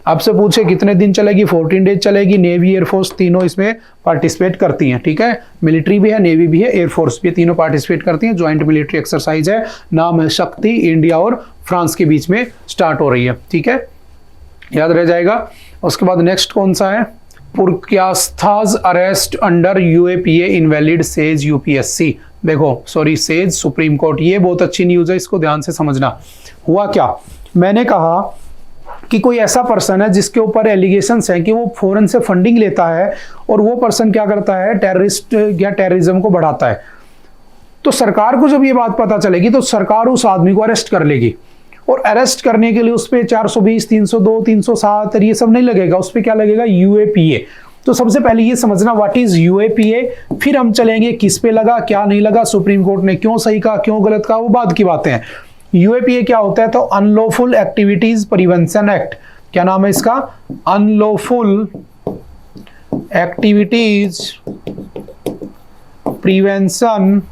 आपसे पूछे कितने दिन चलेगी? 14 डेज चलेगी। नेवी एयरफोर्स तीनों इसमें पार्टिसिपेट करती हैं, ठीक है, मिलिट्री भी है, नेवी भी है, एयरफोर्स भी, तीनों पार्टिसिपेट करती हैं। ज्वाइंट मिलिट्री एक्सरसाइज है, नाम है शक्ति, इंडिया और फ्रांस के बीच में स्टार्ट हो रही है, ठीक है, याद रह जाएगा। उसके बाद नेक्स्ट कौन सा है? Purkayastha's arrest under UAPA invalid says UPSC। देखो सॉरी सेज सुप्रीम कोर्ट, ये बहुत अच्छी न्यूज है, इसको ध्यान से समझना। हुआ क्या? मैंने कहा कि कोई ऐसा पर्सन है जिसके ऊपर एलिगेशंस है कि वो फॉरेन से फंडिंग लेता है और वो पर्सन क्या करता है? टेररिस्ट या टेररिज्म को बढ़ाता है। तो सरकार को जब ये बात पता चलेगी तो सरकार उस आदमी को अरेस्ट कर लेगी, और अरेस्ट करने के लिए उस पर 420, 302, 307 ये सब नहीं लगेगा, उस पर क्या लगेगा? UAPA। तो सबसे पहले ये समझना व्हाट इज UAPA, फिर हम चलेंगे किस पे लगा क्या नहीं लगा, सुप्रीम कोर्ट ने क्यों सही कहा क्यों गलत कहा, वो बाद की बातें हैं। UAPA क्या होता है? तो अनलॉफुल एक्टिविटीज प्रिवेंशन एक्ट। क्या नाम है इसका? अनलॉफुल एक्टिविटीज प्रिवेंशन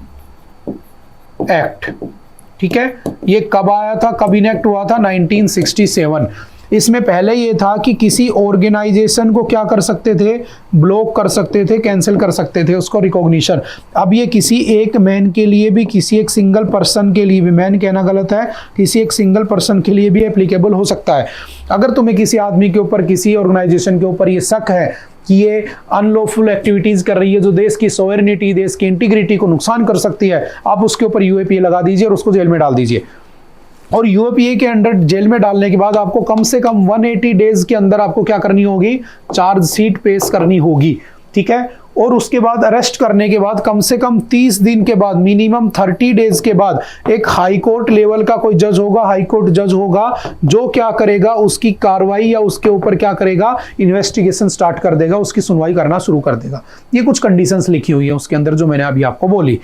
एक्ट, ठीक है। ये कब आया था? कब इनेक्ट हुआ था? 1967। इसमें पहले ये था कि किसी ऑर्गेनाइजेशन को क्या कर सकते थे? ब्लॉक कर सकते थे, कैंसिल कर सकते थे उसको रिकॉग्निशन। अब ये किसी एक मैन के लिए भी, किसी एक सिंगल पर्सन के लिए भी, मैन कहना गलत है, किसी एक सिंगल पर्सन के लिए भी एप्लीकेबल हो सकता है। अगर तुम्हें किसी आदमी के ऊपर, किसी ऑर्गेनाइजेशन के ऊपर ये शक है कि ये अनलॉफुल एक्टिविटीज कर रही है जो देश की सोवरेनिटी, देश की इंटीग्रिटी को नुकसान कर सकती है, आप उसके ऊपर UAPA लगा दीजिए और उसको जेल में डाल दीजिए। और UAPA के अंडर जेल में डालने के बाद आपको कम से कम 180 डेज के अंदर आपको क्या करनी होगी? चार्जशीट पेश करनी होगी, ठीक है। और उसके बाद अरेस्ट करने के बाद कम से कम 30 दिन के बाद, मिनिमम 30 डेज के बाद एक हाई कोर्ट लेवल का कोई जज होगा, हाई कोर्ट जज होगा, जो क्या करेगा? उसकी कार्रवाई या उसके ऊपर क्या करेगा? इन्वेस्टिगेशन स्टार्ट कर देगा, उसकी सुनवाई करना शुरू कर देगा। ये कुछ कंडीशंस लिखी हुई है उसके अंदर जो मैंने अभी आपको बोली।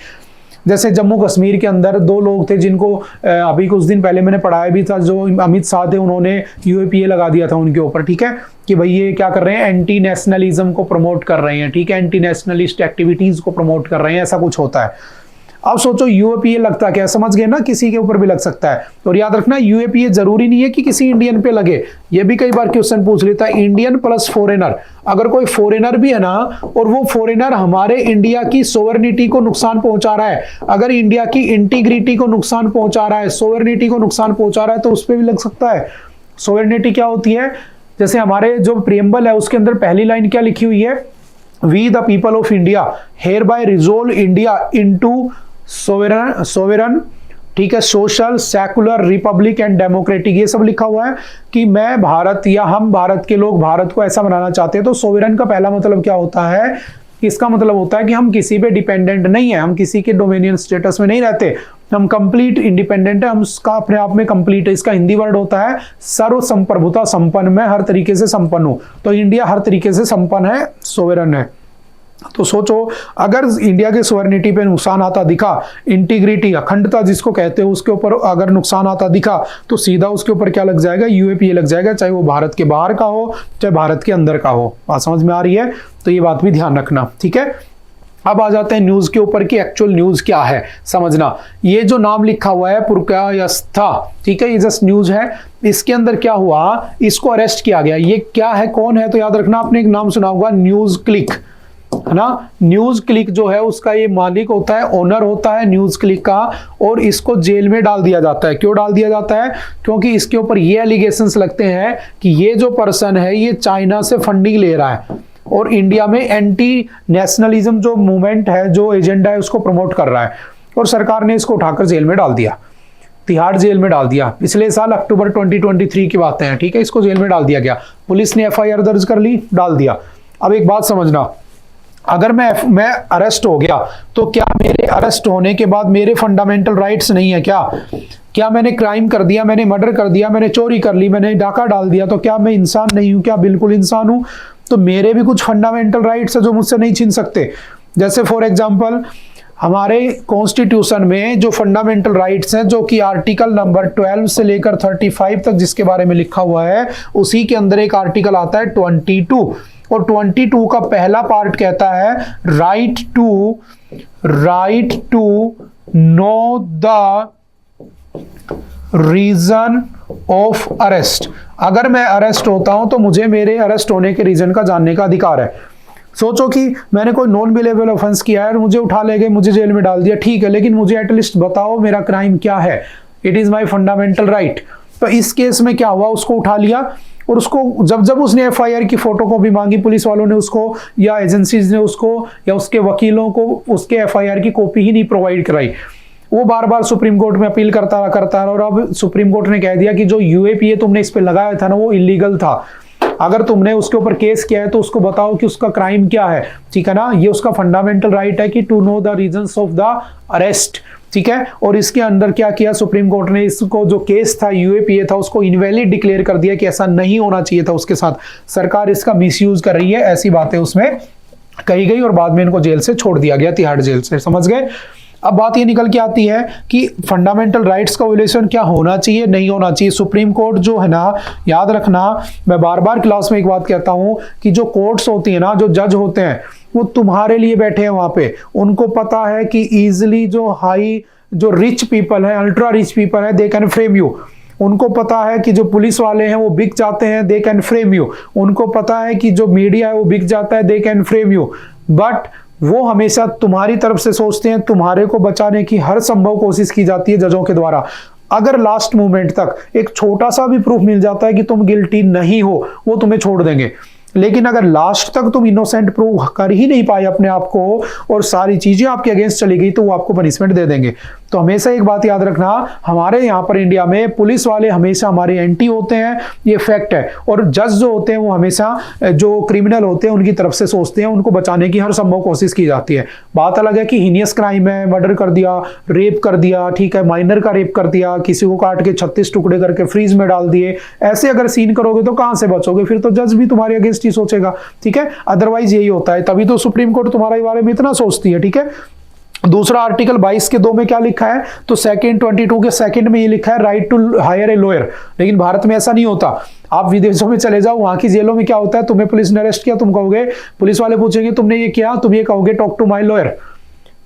जैसे जम्मू कश्मीर के अंदर 2 लोग थे जिनको अभी कुछ दिन पहले मैंने पढ़ाया भी था, जो अमित शाह थे, उन्होंने UAPA लगा दिया था उनके ऊपर, ठीक है, कि भाई ये क्या कर रहे हैं? एंटी नेशनलिज्म को प्रमोट कर रहे हैं, ठीक है, एंटी नेशनलिस्ट एक्टिविटीज को प्रमोट कर रहे हैं, ऐसा कुछ होता है। अब सोचो UAPA लगता क्या? समझ गए ना, किसी के ऊपर भी लग सकता है। और याद रखना UAPA जरूरी नहीं है कि किसी इंडियन पे लगे, ये भी कई बार क्वेश्चन पूछ लेता है, इंडियन प्लस फॉरेनर। अगर कोई फॉरेनर भी है ना और वो फॉरेनर हमारे इंडिया की सोवरेनिटी को नुकसान पहुंचा रहा है, अगर इंडिया की इंटीग्रिटी को नुकसान पहुंचा रहा है, सोवरेनिटी को नुकसान पहुंचा रहा है, तो उस पर भी लग सकता है। सोवरेनिटी क्या होती है? जैसे हमारे जो प्रियम्बल है उसके अंदर पहली लाइन क्या लिखी हुई है? We the people of India hereby resolve India into sovereign, ठीक है, social, secular, republic and democratic, ये सब लिखा हुआ है कि मैं भारत या हम भारत के लोग भारत को ऐसा बनाना चाहते हैं। तो सोवेरन का पहला मतलब क्या होता है? इसका मतलब होता है कि हम किसी पे डिपेंडेंट नहीं है, हम किसी के डोमिनियन स्टेटस में नहीं रहते, हम कंप्लीट इंडिपेंडेंट है, हम उसका अपने आप में कंप्लीट है। इसका हिंदी वर्ड होता है सर्व संप्रभुता संपन्न, मैं हर तरीके से संपन्न हूं। तो इंडिया हर तरीके से संपन्न है, सोवेरन है। तो सोचो अगर इंडिया के सोवरेनिटी पे नुकसान आता दिखा, इंटीग्रिटी, अखंडता जिसको कहते हैं, उसके ऊपर अगर नुकसान आता दिखा तो सीधा उसके ऊपर क्या लग जाएगा? UAPA लग जाएगा, चाहे वो भारत के बाहर का हो चाहे भारत के अंदर का हो। बात समझ में आ रही है? तो ये बात भी ध्यान रखना, ठीक है। अब आ जाते हैं न्यूज के ऊपर कि एक्चुअल न्यूज क्या है, समझना। ये जो नाम लिखा हुआ है पुरकायस्था, ठीक है, ये जस्ट न्यूज है। इसके अंदर क्या हुआ? इसको अरेस्ट किया गया। ये क्या है, कौन है? तो याद रखना, आपने एक नाम सुना होगा, न्यूज क्लिक, है ना। न्यूज क्लिक जो है उसका ये मालिक होता है, ओनर होता है न्यूज क्लिक का, और इसको जेल में डाल दिया जाता है। क्यों डाल दिया जाता है? क्योंकि इसके ऊपर ये एलिगेशंस लगते हैं कि ये जो पर्सन है ये चाइना से फंडिंग ले रहा है और इंडिया में एंटी नेशनलिज्म जो मूवमेंट है, जो एजेंडा है, उसको प्रमोट कर रहा है। और सरकार ने इसको उठाकर जेल में डाल दिया, तिहाड़ जेल में डाल दिया। पिछले साल अक्टूबर 2023 की बातें हैं, ठीक है। इसको जेल में डाल दिया गया, पुलिस ने एफआईआर दर्ज कर ली, डाल दिया। अब एक बात समझना, अगर मैं अरेस्ट हो गया तो क्या मेरे अरेस्ट होने के बाद मेरे फंडामेंटल राइट्स नहीं है क्या? क्या मैंने क्राइम कर दिया, मैंने मर्डर कर दिया, मैंने चोरी कर ली, मैंने डाका डाल दिया, तो क्या मैं इंसान नहीं हूं क्या? बिल्कुल इंसान हूं। तो मेरे भी कुछ फंडामेंटल राइट्स है जो मुझसे नहीं छीन सकते। जैसे फॉर एग्जांपल हमारे कॉन्स्टिट्यूशन में जो फंडामेंटल राइट्स हैं, जो कि आर्टिकल नंबर 12 से लेकर 35 तक जिसके बारे में लिखा हुआ है, उसी के अंदर एक आर्टिकल आता है 22, और 22 का पहला पार्ट कहता है right to know the reason of arrest. अगर मैं अरेस्ट होता हूं तो मुझे मेरे अरेस्ट होने के रीजन का जानने का अधिकार है। सोचो कि मैंने कोई नॉन बिलेबल ऑफेंस किया है और मुझे उठा ले गए, मुझे जेल में डाल दिया, ठीक है, लेकिन मुझे एटलीस्ट बताओ मेरा क्राइम क्या है। It is my fundamental right. तो इस केस में क्या हुआ, उसको उठा लिया और उसको जब उसने एफआईआर की फोटो कॉपी मांगी, पुलिस वालों ने उसको या एजेंसीज ने उसको या उसके वकीलों को उसके एफआईआर की कॉपी ही नहीं प्रोवाइड कराई। वो बार बार सुप्रीम कोर्ट में अपील करता रहा और अब सुप्रीम कोर्ट ने कह दिया कि जो यूएपीए तुमने इस पे लगाया था ना, वो इलीगल था। अगर तुमने उसके ऊपर केस किया है तो उसको बताओ कि उसका क्राइम क्या है, ठीक है ना। ये उसका फंडामेंटल राइट है कि to know the reasons of the arrest, ठीक है। और इसके अंदर क्या किया सुप्रीम कोर्ट ने, इसको जो केस था यूएपीए था उसको इनवैलिड डिक्लेयर कर दिया कि ऐसा नहीं होना चाहिए था उसके साथ। सरकार इसका मिसयूज कर रही है, ऐसी बातें उसमें कही गई और बाद में इनको जेल से छोड़ दिया गया, तिहाड़ जेल से। समझ गए? अब बात ये निकल के आती है कि फंडामेंटल राइट्स का वायलेशन क्या होना चाहिए, नहीं होना चाहिए। सुप्रीम कोर्ट जो है ना, याद रखना, मैं बार बार क्लास में एक बात कहता हूं कि जो कोर्ट्स होती है ना, जो जज होते हैं, वो तुम्हारे लिए बैठे हैं वहां पे। उनको पता है कि इजिली जो रिच पीपल है, अल्ट्रा रिच पीपल है, दे कैन फ्रेम यू। उनको पता है कि जो पुलिस वाले हैं वो बिक जाते हैं, दे कैन फ्रेम यू। उनको पता है कि जो मीडिया है वो बिक जाता है, they can frame you. But वो हमेशा तुम्हारी तरफ से सोचते हैं, तुम्हारे को बचाने की हर संभव कोशिश की जाती है जजों के द्वारा। अगर लास्ट मोमेंट तक एक छोटा सा भी प्रूफ मिल जाता है कि तुम गिल्टी नहीं हो, वो तुम्हें छोड़ देंगे। लेकिन अगर लास्ट तक तुम इनोसेंट प्रूव कर ही नहीं पाए अपने आप को और सारी चीजें आपके अगेंस्ट चली गई, तो वो आपको पनिशमेंट दे देंगे। तो हमेशा एक बात याद रखना, हमारे यहाँ पर इंडिया में पुलिस वाले हमेशा हमारे एंटी होते हैं, ये फैक्ट है। और जज जो होते हैं वो हमेशा जो क्रिमिनल होते हैं उनकी तरफ से सोचते हैं, उनको बचाने की हर संभव कोशिश की जाती है। बात अलग है कि हीनियस क्राइम है, मर्डर कर दिया, रेप कर दिया, ठीक है, माइनर का रेप कर दिया, किसी को काट के 36 टुकड़े करके फ्रीज में डाल दिए, ऐसे अगर सीन करोगे तो कहां से बचोगे? फिर तो जज भी तुम्हारे अगेंस्ट ही सोचेगा, ठीक है। अदरवाइज यही होता है, तभी तो सुप्रीम कोर्ट तुम्हारे बारे में इतना सोचती है, ठीक है। दूसरा आर्टिकल 22 के 2 में क्या लिखा है, तो सेकंड 22 के सेकंड में ये लिखा है right to hire a lawyer. लेकिन भारत में ऐसा नहीं होता। आप विदेशों में चले जाओ, वहां की जेलों में क्या होता है, तुम्हें पुलिस ने अरेस्ट किया, तुम कहोगे, पुलिस वाले पूछेंगे तुमने ये किया, तुम ये कहोगे टॉक टू माय लॉयर।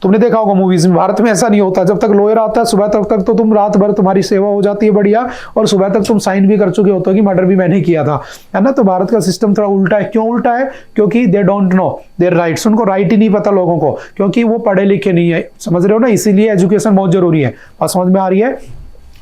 तुमने देखा होगा मूवीज में। भारत में ऐसा नहीं होता। जब तक लॉयर आता है सुबह तक तो तुम रात भर तुम्हारी सेवा हो जाती है बढ़िया, और सुबह तक तुम साइन भी कर चुके होते हो कि मर्डर भी मैंने किया था, है ना। तो भारत का सिस्टम थोड़ा उल्टा है। क्यों उल्टा है? क्योंकि they don't know their rights. उनको राइट ही नहीं पता लोगों को, क्योंकि वो पढ़े लिखे नहीं है, समझ रहे हो ना। इसीलिए एजुकेशन बहुत जरूरी है। और समझ में आ रही है?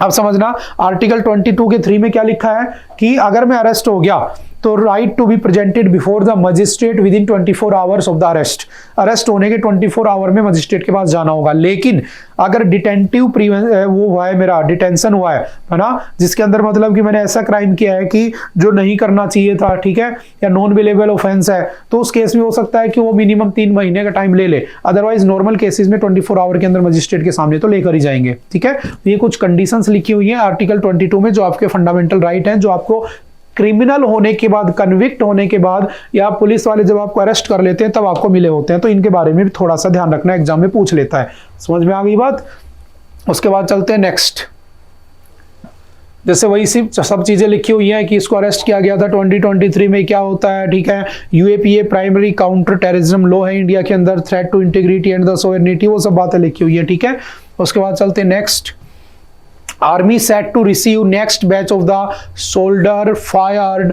अब समझना, आर्टिकल 22 के 3 में क्या लिखा है कि अगर मैं अरेस्ट हो गया तो right to be presented before the magistrate within 24 hours of the arrest. Arrest होने के 24 आवर में मजिस्ट्रेट के पास जाना होगा। लेकिन अगर डिटेंटिव वो हुआ है, मेरा डिटेंशन हुआ है ना, जिसके अंदर मतलब कि मैंने ऐसा क्राइम किया है कि जो नहीं करना चाहिए था, ठीक है, या नॉन बिलेबल ऑफेंस है, तो उस केस में हो सकता है कि वो मिनिमम 3 महीने का टाइम ले ले। अदरवाइज नॉर्मल केसेस में 24 आवर के अंदर मजिस्ट्रेट के सामने तो लेकर ही जाएंगे, ठीक है। ये कुछ कंडीशंस लिखी हुई है आर्टिकल 22 में, जो आपके फंडामेंटल राइट हैं, जो आपको क्रिमिनल होने के बाद, कन्विक्ट होने के बाद, या पुलिस वाले जब आपको अरेस्ट कर लेते हैं तब आपको मिले होते हैं। तो इनके बारे में भी थोड़ा सा ध्यान रखना, एग्जाम में पूछ लेता है। समझ में आ गई बात? उसके बाद चलते हैं नेक्स्ट। जैसे वही सब चीजें लिखी हुई हैं कि इसको अरेस्ट किया गया था 2023 में, क्या होता है, ठीक है। UAPA primary counter terrorism law है इंडिया के अंदर, threat to integrity and the sovereignty, वो सब बातें लिखी हुई है, ठीक है। उसके बाद चलते हैं next. Army set to receive next batch of the shoulder fired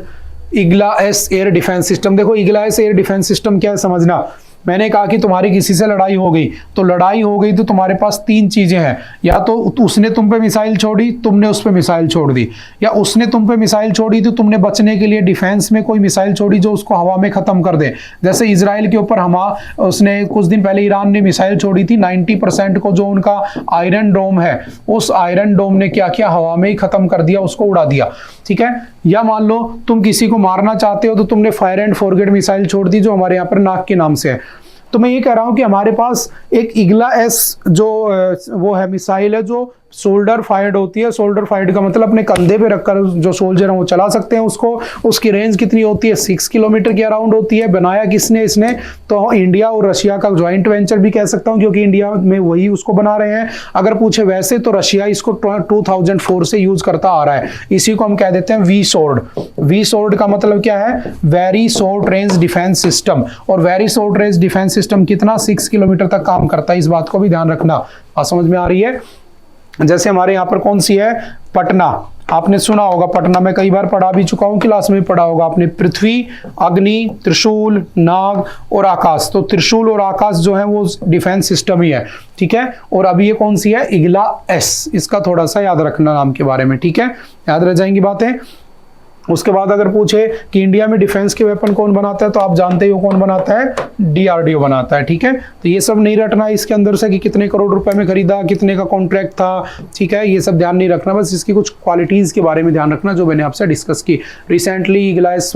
Igla S air defence system. देखो Igla S air defence system क्या है समझना। मैंने कहा कि तुम्हारी किसी से लड़ाई हो गई, तो लड़ाई हो गई तो तुम्हारे पास तीन चीजें हैं, या तो उसने तुम पे मिसाइल छोड़ी, तुमने उस पे मिसाइल छोड़ दी, या उसने तुम पे मिसाइल छोड़ी तो तुमने बचने के लिए डिफेंस में कोई मिसाइल छोड़ी जो उसको हवा में खत्म कर दे। जैसे इजराइल के ऊपर उसने कुछ दिन पहले ईरान ने मिसाइल छोड़ी थी, 90% को जो उनका आयरन डोम है, उस आयरन डोम ने क्या किया, हवा में ही खत्म कर दिया, उसको उड़ा दिया। ठीक है, या मान लो तुम किसी को मारना चाहते हो तो तुमने फायर एंड फॉरगेट मिसाइल छोड़ दी, जो हमारे यहाँ पर नाग के नाम से है। तो मैं ये कह रहा हूं कि हमारे पास एक इग्ला एस जो वो है मिसाइल है, जो शोल्डर फायर्ड होती है। शोल्डर फायर्ड का मतलब अपने कंधे पे रखकर जो सोल्जर है वो चला सकते हैं उसको। उसकी रेंज कितनी होती है, 6 किलोमीटर के अराउंड होती है। बनाया किसने इसने, तो इंडिया और रशिया का ज्वाइंट वेंचर भी कह सकता हूं, क्योंकि इंडिया में वही उसको बना रहे हैं। अगर पूछे वैसे तो रशिया इसको 2004 से यूज करता आ रहा है। इसी को हम कह देते हैं वी सोर्ड। वी सोर्ड का मतलब क्या है, very short range defence system. और very short range defence system कितना, 6 किलोमीटर तक काम करता है। इस बात को भी ध्यान रखना। बात समझ में आ रही है। जैसे हमारे यहाँ पर कौन सी है, पटना, आपने सुना होगा, पटना में कई बार पढ़ा भी चुका हूं, क्लास में पढ़ा होगा आपने। पृथ्वी, अग्नि, त्रिशूल, नाग और आकाश। तो त्रिशूल और आकाश जो है वो डिफेंस सिस्टम ही है। ठीक है, और अभी ये कौन सी है, इग्ला एस। इसका थोड़ा सा याद रखना नाम के बारे में। ठीक है, याद रह जाएंगी बातें। उसके बाद अगर पूछे कि इंडिया में डिफेंस के वेपन कौन बनाता है, तो आप जानते हो कौन बनाता है, डीआरडीओ बनाता है। ठीक है, तो ये सब नहीं रटना इसके अंदर से कि कितने करोड़ रुपए में खरीदा, कितने का कॉन्ट्रैक्ट था। ठीक है, ये सब ध्यान नहीं रखना, बस इसकी कुछ क्वालिटीज के बारे में ध्यान रखना जो मैंने आपसे डिस्कस की। Recently Iglas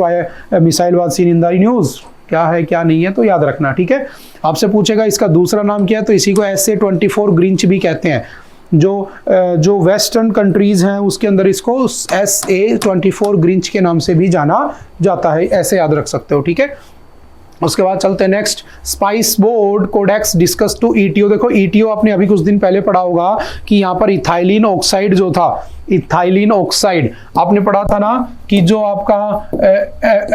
missile was seen in the news, क्या है क्या नहीं है तो याद रखना। ठीक है, आपसे पूछेगा इसका दूसरा नाम क्या है, तो इसी को SA-24 ग्रिंच भी कहते हैं। जो वेस्टर्न कंट्रीज हैं उसके अंदर इसको SA-24 ग्रिंच के नाम से भी जाना जाता है, ऐसे याद रख सकते हो। ठीक है, उसके बाद चलते हैं next, spice board codex discuss to ETO। देखो ETO आपने अभी कुछ दिन पहले पढ़ा होगा कि यहाँ पर इथाइलिन ऑक्साइड जो था, इथाइलिन ऑक्साइड आपने पढ़ा था ना, कि जो आपका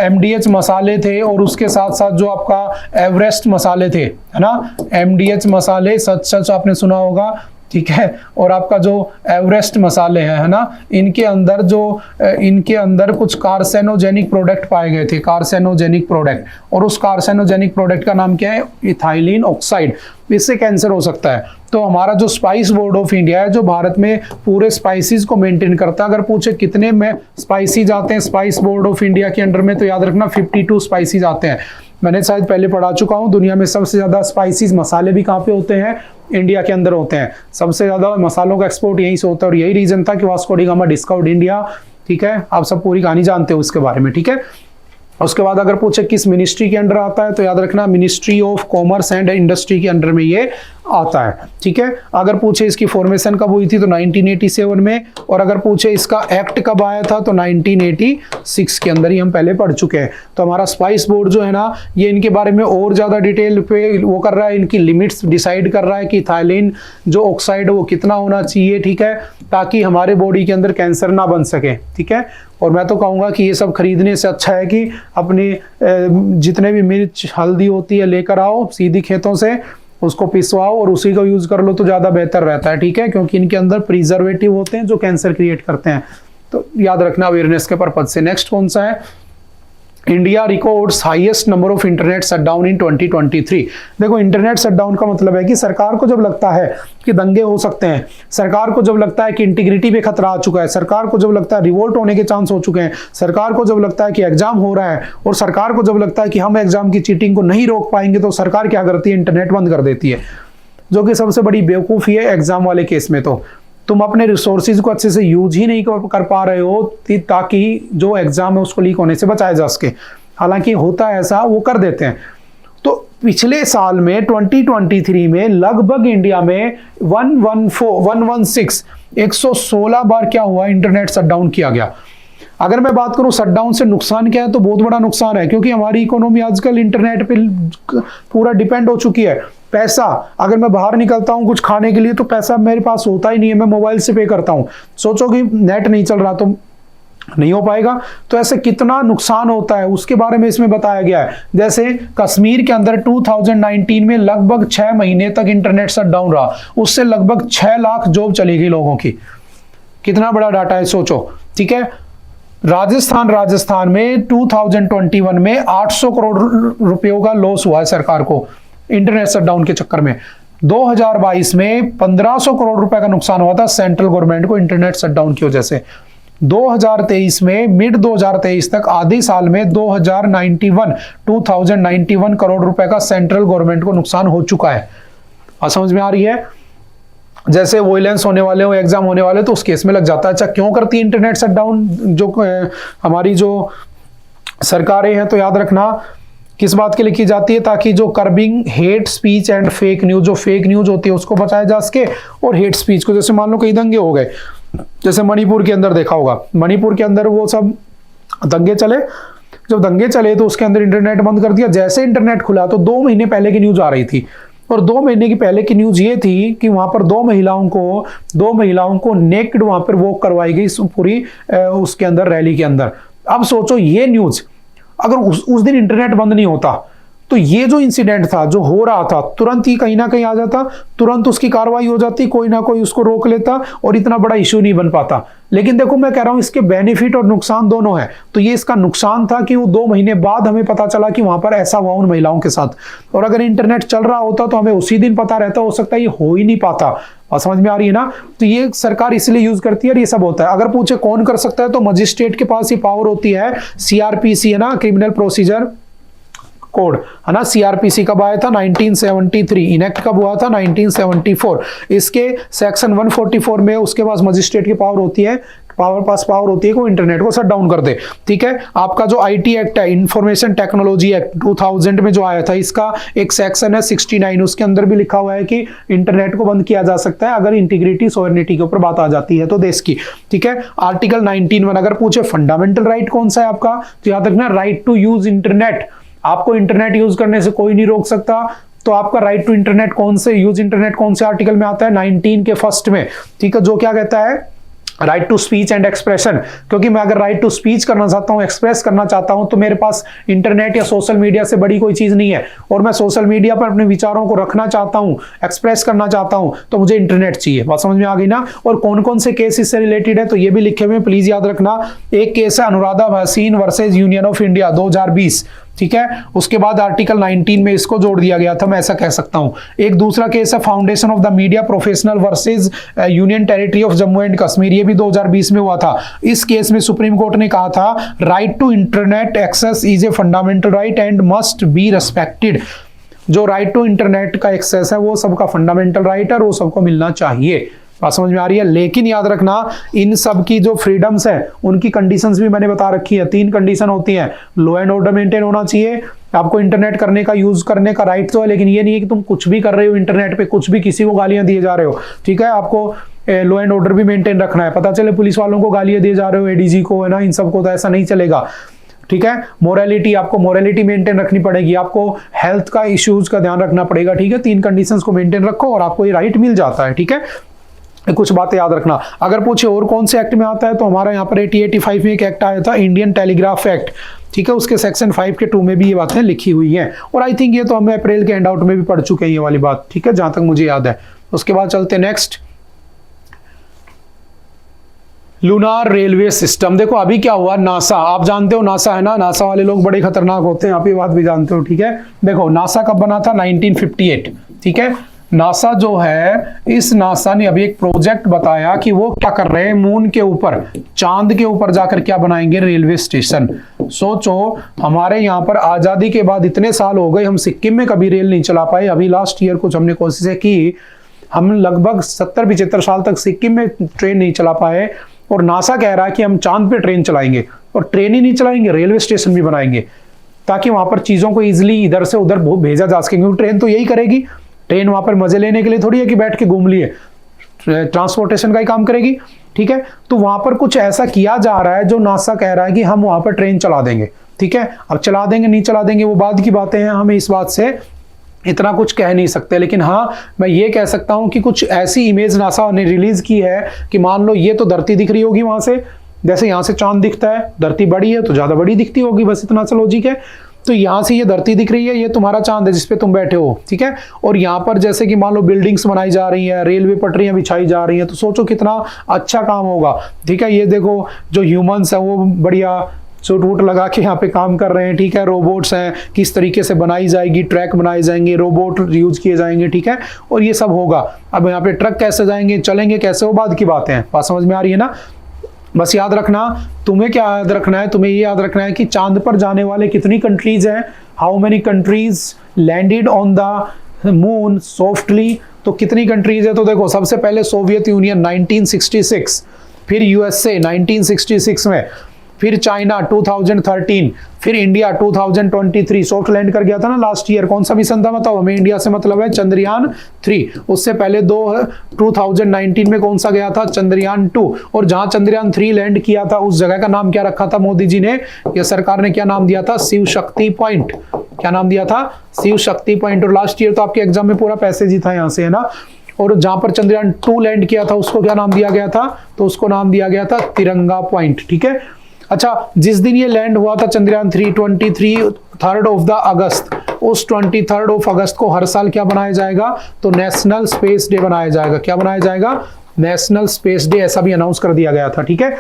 MDH मसाले थे और उसके साथ साथ जो आपका एवरेस्ट मसाले थे, है ना, MDH मसाले सच सच आपने सुना होगा। ठीक है, और आपका जो एवरेस्ट मसाले हैं, है ना, इनके अंदर कुछ कार्सेनोजेनिक प्रोडक्ट पाए गए थे, कार्सेनोजेनिक प्रोडक्ट। और उस कार्सेनोजेनिक प्रोडक्ट का नाम क्या है, इथाइलिन ऑक्साइड। इससे कैंसर हो सकता है। तो हमारा जो स्पाइस बोर्ड ऑफ इंडिया है, जो भारत में पूरे स्पाइसेस को मेंटेन करता है, अगर पूछे कितने में स्पाइसेस आते हैं स्पाइस बोर्ड ऑफ इंडिया के अंडर में, तो याद रखना 52 स्पाइसेस आते हैं। मैंने शायद पहले पढ़ा चुका हूं, दुनिया में सबसे ज्यादा स्पाइसेस मसाले भी कहाँ पे होते हैं, इंडिया के अंदर होते हैं। सबसे ज्यादा मसालों का एक्सपोर्ट यहीं से होता है, और यही रीजन था कि Vasco D gamma discovered India. ठीक है, आप सब पूरी कहानी जानते हो इसके बारे में। ठीक है, उसके बाद अगर पूछे किस मिनिस्ट्री के अंडर आता है, तो याद रखना ministry of commerce and industry के अंडर में ये आता है। ठीक है, अगर पूछे इसकी फॉर्मेशन कब हुई थी, तो 1987 में। और अगर पूछे इसका एक्ट कब आया था, तो 1986 के अंदर ही हम पहले पढ़ चुके हैं। तो हमारा स्पाइस बोर्ड जो है ना, ये इनके बारे में और ज्यादा डिटेल पे वो कर रहा है, इनकी लिमिट्स डिसाइड कर रहा है कि इथाइलिन जो ऑक्साइड है वो कितना होना चाहिए। ठीक है, ताकि हमारे बॉडी के अंदर कैंसर ना बन सके। ठीक है, और मैं तो कहूँगा कि ये सब खरीदने से अच्छा है कि अपनी जितने भी मिर्च हल्दी होती है लेकर आओ सीधी खेतों से, उसको पिसवाओ और उसी को यूज कर लो तो ज़्यादा बेहतर रहता है। ठीक है, क्योंकि इनके अंदर प्रिजर्वेटिव होते हैं जो कैंसर क्रिएट करते हैं। तो याद रखना अवेयरनेस के पर्पज से। नेक्स्ट कौन सा है, India records highest number of internet shutdown in 2023। देखो इंटरनेट शटडाउन का मतलब है कि सरकार को जब लगता है कि दंगे हो सकते हैं, सरकार को जब लगता है कि इंटीग्रिटी पे खतरा आ चुका है, सरकार को जब लगता है रिवोल्ट होने के चांस हो चुके हैं, सरकार को जब लगता है कि एग्जाम हो रहा है, और सरकार को जब लगता है कि हम एग्जाम की चीटिंग को नहीं रोक पाएंगे, तो सरकार क्या करती है, इंटरनेट बंद कर देती है, जो कि सबसे बड़ी बेवकूफ़ी है एग्जाम वाले केस में। तो तुम अपने रिसोर्सेज को अच्छे से यूज ही नहीं कर पा रहे हो ताकि जो एग्जाम है उसको लीक होने से बचाया जा सके। हालांकि होता है ऐसा, वो कर देते हैं। तो पिछले साल में 2023 में लगभग इंडिया में 116 बार क्या हुआ, इंटरनेट शटडाउन किया गया। अगर मैं बात करूं शटडाउन से नुकसान क्या है, तो बहुत बड़ा नुकसान है, क्योंकि हमारी इकोनॉमी आजकल इंटरनेट पे पूरा डिपेंड हो चुकी है। पैसा, अगर मैं बाहर निकलता हूं कुछ खाने के लिए, तो पैसा मेरे पास होता ही नहीं है, मैं मोबाइल से पे करता हूं। सोचो कि नेट नहीं चल रहा तो नहीं हो पाएगा। तो ऐसे कितना नुकसान होता है उसके बारे में इसमें बताया गया है। जैसे कश्मीर के अंदर 2019 में लगभग 6 महीने तक इंटरनेट शटडाउन रहा, उससे लगभग 6 लाख जॉब चली गई लोगों की। कितना बड़ा डाटा है सोचो। ठीक है, राजस्थान में 2021 में 800 करोड़ रुपयों का लॉस हुआ है सरकार को। इंटरनेट शटडाउन के चक्कर में। 2022 में 1500 करोड़ रुपए का नुकसान हुआ था सेंट्रल गवर्नमेंट को इंटरनेट शटडाउन की वजह से। 2023 में मिड 2023 तक आधे साल में 2091 करोड़ रुपए का सेंट्रल गवर्नमेंट को नुकसान हो चुका है। और समझ में आ रही है? जैसे वोलेंस होने वाले हो, एग्जाम होने वाले, तो उस केस में लग जाता है। अच्छा, क्यों करती है इंटरनेट शटडाउन जो हमारी जो सरकारें हैं? तो याद रखना किस बात के लिए की जाती है, ताकि जो curbing hate speech and fake news, जो फेक न्यूज होती है उसको बचाया जा सके, और हेट स्पीच को, जैसे मान लो कई दंगे हो गए, जैसे मणिपुर के अंदर देखा होगा, मणिपुर के अंदर वो सब दंगे चले, जब दंगे चले तो उसके अंदर इंटरनेट बंद कर दिया। जैसे इंटरनेट खुला तो 2 महीने पहले की न्यूज आ रही थी, और 2 महीने की पहले की न्यूज ये थी कि वहां पर दो महिलाओं को नेक्ड वहां पर वॉक करवाई गई पूरी उसके अंदर, रैली के अंदर। अब सोचो ये न्यूज अगर उस दिन इंटरनेट बंद नहीं होता तो ये जो इंसिडेंट था, जो हो रहा था, तुरंत ही कहीं ना कहीं आ जाता, तुरंत उसकी कार्रवाई हो जाती, कोई ना कोई उसको रोक लेता और इतना बड़ा इश्यू नहीं बन पाता। लेकिन देखो मैं कह रहा हूं इसके बेनिफिट और नुकसान दोनों है। तो ये इसका नुकसान था कि वो 2 महीने बाद हमें पता चला कि वहां पर ऐसा हुआ उन महिलाओं के साथ, और अगर इंटरनेट चल रहा होता तो हमें उसी दिन पता रहता, हो सकता है ये हो ही नहीं पाता। और समझ में आ रही है ना? तो ये सरकार इसलिए यूज करती है और ये सब होता है। अगर पूछे कौन कर सकता है, तो मजिस्ट्रेट के पास ये पावर होती है। सीआरपीसी है ना, क्रिमिनल प्रोसीजर कोड है ना, सीआरपीसी कब आया था? 1973। इनेक्ट कब हुआ था? 1974। इसके सेक्शन 144 में उसके पास मजिस्ट्रेट की पावर होती है, पावर होती है को इंटरनेट को शट डाउन कर दे। ठीक है, आपका जो आईटी एक्ट है, इंफॉर्मेशन टेक्नोलॉजी एक्ट 2000 में जो आया था, इसका एक सेक्शन है 69, उसके अंदर भी लिखा हुआ है कि इंटरनेट को बंद किया जा सकता है अगर इंटीग्रिटी सॉवरेनिटी के ऊपर बात आ जाती है तो देश की। ठीक है, आर्टिकल 19(1) अगर पूछे फंडामेंटल राइट कौन सा है आपका, तो याद रखना राइट टू यूज इंटरनेट। आपको इंटरनेट यूज करने से कोई नहीं रोक सकता। तो आपका राइट टू इंटरनेट कौन से यूज इंटरनेट कौन से आर्टिकल में आता है? 19 के फर्स्ट में। ठीक है, जो क्या कहता है? Right to speech and expression. क्योंकि मैं अगर राइट टू स्पीच करना चाहता हूं, एक्सप्रेस करना चाहता हूं, तो मेरे पास इंटरनेट या सोशल मीडिया से बड़ी कोई चीज नहीं है, और मैं सोशल मीडिया पर अपने विचारों को रखना चाहता हूं, एक्सप्रेस करना चाहता हूं, तो मुझे इंटरनेट चाहिए। बात समझ में आ गई ना? और कौन कौन से केस इससे रिलेटेड है तो ये भी लिखे हुए, प्लीज याद रखना। एक केस है Anuradha Bhasin versus union of India 2020। ठीक है, उसके बाद आर्टिकल 19 में इसको जोड़ दिया गया था, मैं ऐसा कह सकता हूं। एक दूसरा केस है foundation of the media professional versus union territory of Jammu and Kashmir, ये भी 2020 में हुआ था। इस केस में सुप्रीम कोर्ट ने कहा था right to internet access is a fundamental right and must be respected. जो राइट टू इंटरनेट का एक्सेस है वो सबका फंडामेंटल राइट है और वो सबको मिलना चाहिए। बात समझ में आ रही है? लेकिन याद रखना इन सब की जो फ्रीडम्स है उनकी कंडीशंस भी मैंने बता रखी है। 3 कंडीशन होती हैं। लॉ एंड ऑर्डर मेंटेन होना चाहिए, आपको इंटरनेट करने का यूज करने का राइट तो है, लेकिन ये नहीं है कि तुम कुछ भी कर रहे हो इंटरनेट पे, कुछ भी किसी को गालियां दिए जा रहे हो। ठीक है, आपको लॉ एंड ऑर्डर भी मेंटेन रखना है। पता चले पुलिस वालों को गालियां दिए जा रहे हो, एडीजी को, है ना, इन सबको, तो ऐसा नहीं चलेगा। ठीक है, मोरालिटी, आपको मोरालिटी मेंटेन रखनी पड़ेगी, आपको हेल्थ का इश्यूज का ध्यान रखना पड़ेगा। ठीक है, 3 कंडीशंस को मेंटेन रखो और आपको ये राइट मिल जाता है। ठीक है, कुछ बातें याद रखना। अगर पूछे और कौन से एक्ट में आता है, तो हमारा यहाँ पर 8085 में एक एक्ट आया था, इंडियन टेलीग्राफ एक्ट। ठीक है, उसके सेक्शन 5 के 2 में भी ये बातें लिखी हुई हैं, और आई थिंक ये तो हमें अप्रैल के एंड आउट में भी पढ़ चुके हैं ये वाली बात। ठीक है, जहां तक मुझे याद है। उसके बाद चलते नेक्स्ट, लूनार रेलवे सिस्टम। देखो अभी क्या हुआ, नासा, आप जानते हो नासा है ना, नासा वाले लोग बड़े खतरनाक होते हैं, आप ये बात भी जानते हो। ठीक है, देखो नासा कब बना था? 1958। ठीक है, नासा जो है, इस नासा ने अभी एक प्रोजेक्ट बताया कि वो क्या कर रहे हैं, मून के ऊपर, चांद के ऊपर जाकर क्या बनाएंगे? Railway station. सोचो हमारे यहाँ पर आजादी के बाद इतने साल हो गए, हम सिक्किम में कभी रेल नहीं चला पाए। अभी लास्ट ईयर कुछ हमने कोशिशें की, हम लगभग 70-75 साल तक सिक्किम में ट्रेन नहीं चला पाए, और नासा कह रहा है कि हम चांद पे ट्रेन चलाएंगे, और ट्रेन ही नहीं चलाएंगे, रेलवे स्टेशन भी बनाएंगे, ताकि वहां पर चीजों को इजिली इधर से उधर भेजा जा सके। क्योंकि ट्रेन तो यही करेगी, ट्रेन वहां पर मजे लेने के लिए थोड़ी है कि बैठ के घूम लिए, ट्रांसपोर्टेशन का ही काम करेगी। ठीक है, तो वहां पर कुछ ऐसा किया जा रहा है जो नासा कह रहा है कि हम वहां पर ट्रेन चला देंगे। ठीक है, अब चला देंगे नहीं चला देंगे वो बाद की बातें हैं, हमें इस बात से इतना कुछ कह नहीं सकते। लेकिन हाँ, मैं ये कह सकता हूं कि कुछ ऐसी इमेज नासा ने रिलीज की है कि मान लो ये तो धरती दिख रही होगी वहां से, जैसे यहां से चांद दिखता है, धरती बड़ी है तो ज्यादा बड़ी दिखती होगी, बस इतना सा लॉजिक है। तो यहां से ये धरती दिख रही है, ये तुम्हारा चांद है जिसपे तुम बैठे हो। ठीक है, और यहाँ पर जैसे कि मान लो बिल्डिंग्स बनाई जा रही हैं, रेलवे पटरियां बिछाई जा रही हैं, तो सोचो कितना अच्छा काम होगा। ठीक है, ये देखो जो ह्यूमंस है वो बढ़िया सूट वूट लगा के यहाँ पे काम कर रहे हैं, ठीक है। रोबोट्स हैं, किस तरीके से बनाई जाएगी, ट्रैक बनाए जाएंगे, रोबोट यूज किए जाएंगे, ठीक है, और ये सब होगा। अब यहाँ पे ट्रक कैसे जाएंगे, चलेंगे कैसे, वो बाद की बातें हैं। बात समझ में आ रही है ना। बस याद रखना, तुम्हें क्या याद रखना है, तुम्हें ये याद रखना है कि चांद पर जाने वाले कितनी कंट्रीज हैं, how many countries landed on the moon softly. तो कितनी कंट्रीज है, तो देखो सबसे पहले सोवियत यूनियन 1966, फिर यूएसए 1966 में, फिर चाइना 2013, फिर इंडिया 2023 सॉफ्ट लैंड कर गया था ना लास्ट ईयर। कौन सा मिशन था बताओ, हमें इंडिया से मतलब है चंद्रयान 3। उससे पहले 2019 में कौन सा गया था, चंद्रयान 2। और जहां चंद्रयान 3 लैंड किया था उस जगह का नाम क्या रखा था मोदी जी ने, या सरकार ने क्या नाम दिया था, शिव शक्ति पॉइंट। क्या नाम दिया था, शिव शक्ति पॉइंट। और लास्ट ईयर तो आपके एग्जाम में पूरा पैसेज ही था यहाँ से, है ना। और जहां पर चंद्रयान 2 लैंड किया था उसको क्या नाम दिया गया था, तो उसको नाम दिया गया था तिरंगा पॉइंट, ठीक है। अच्छा, जिस दिन ये लैंड हुआ था चंद्रयान 3 23 ऑफ द अगस्त, उस 23 ऑफ अगस्त को हर साल क्या बनाया जाएगा, तो नेशनल स्पेस डे बनाया जाएगा। क्या बनाया जाएगा, नेशनल स्पेस डे, ऐसा भी अनाउंस कर दिया गया था, ठीक है।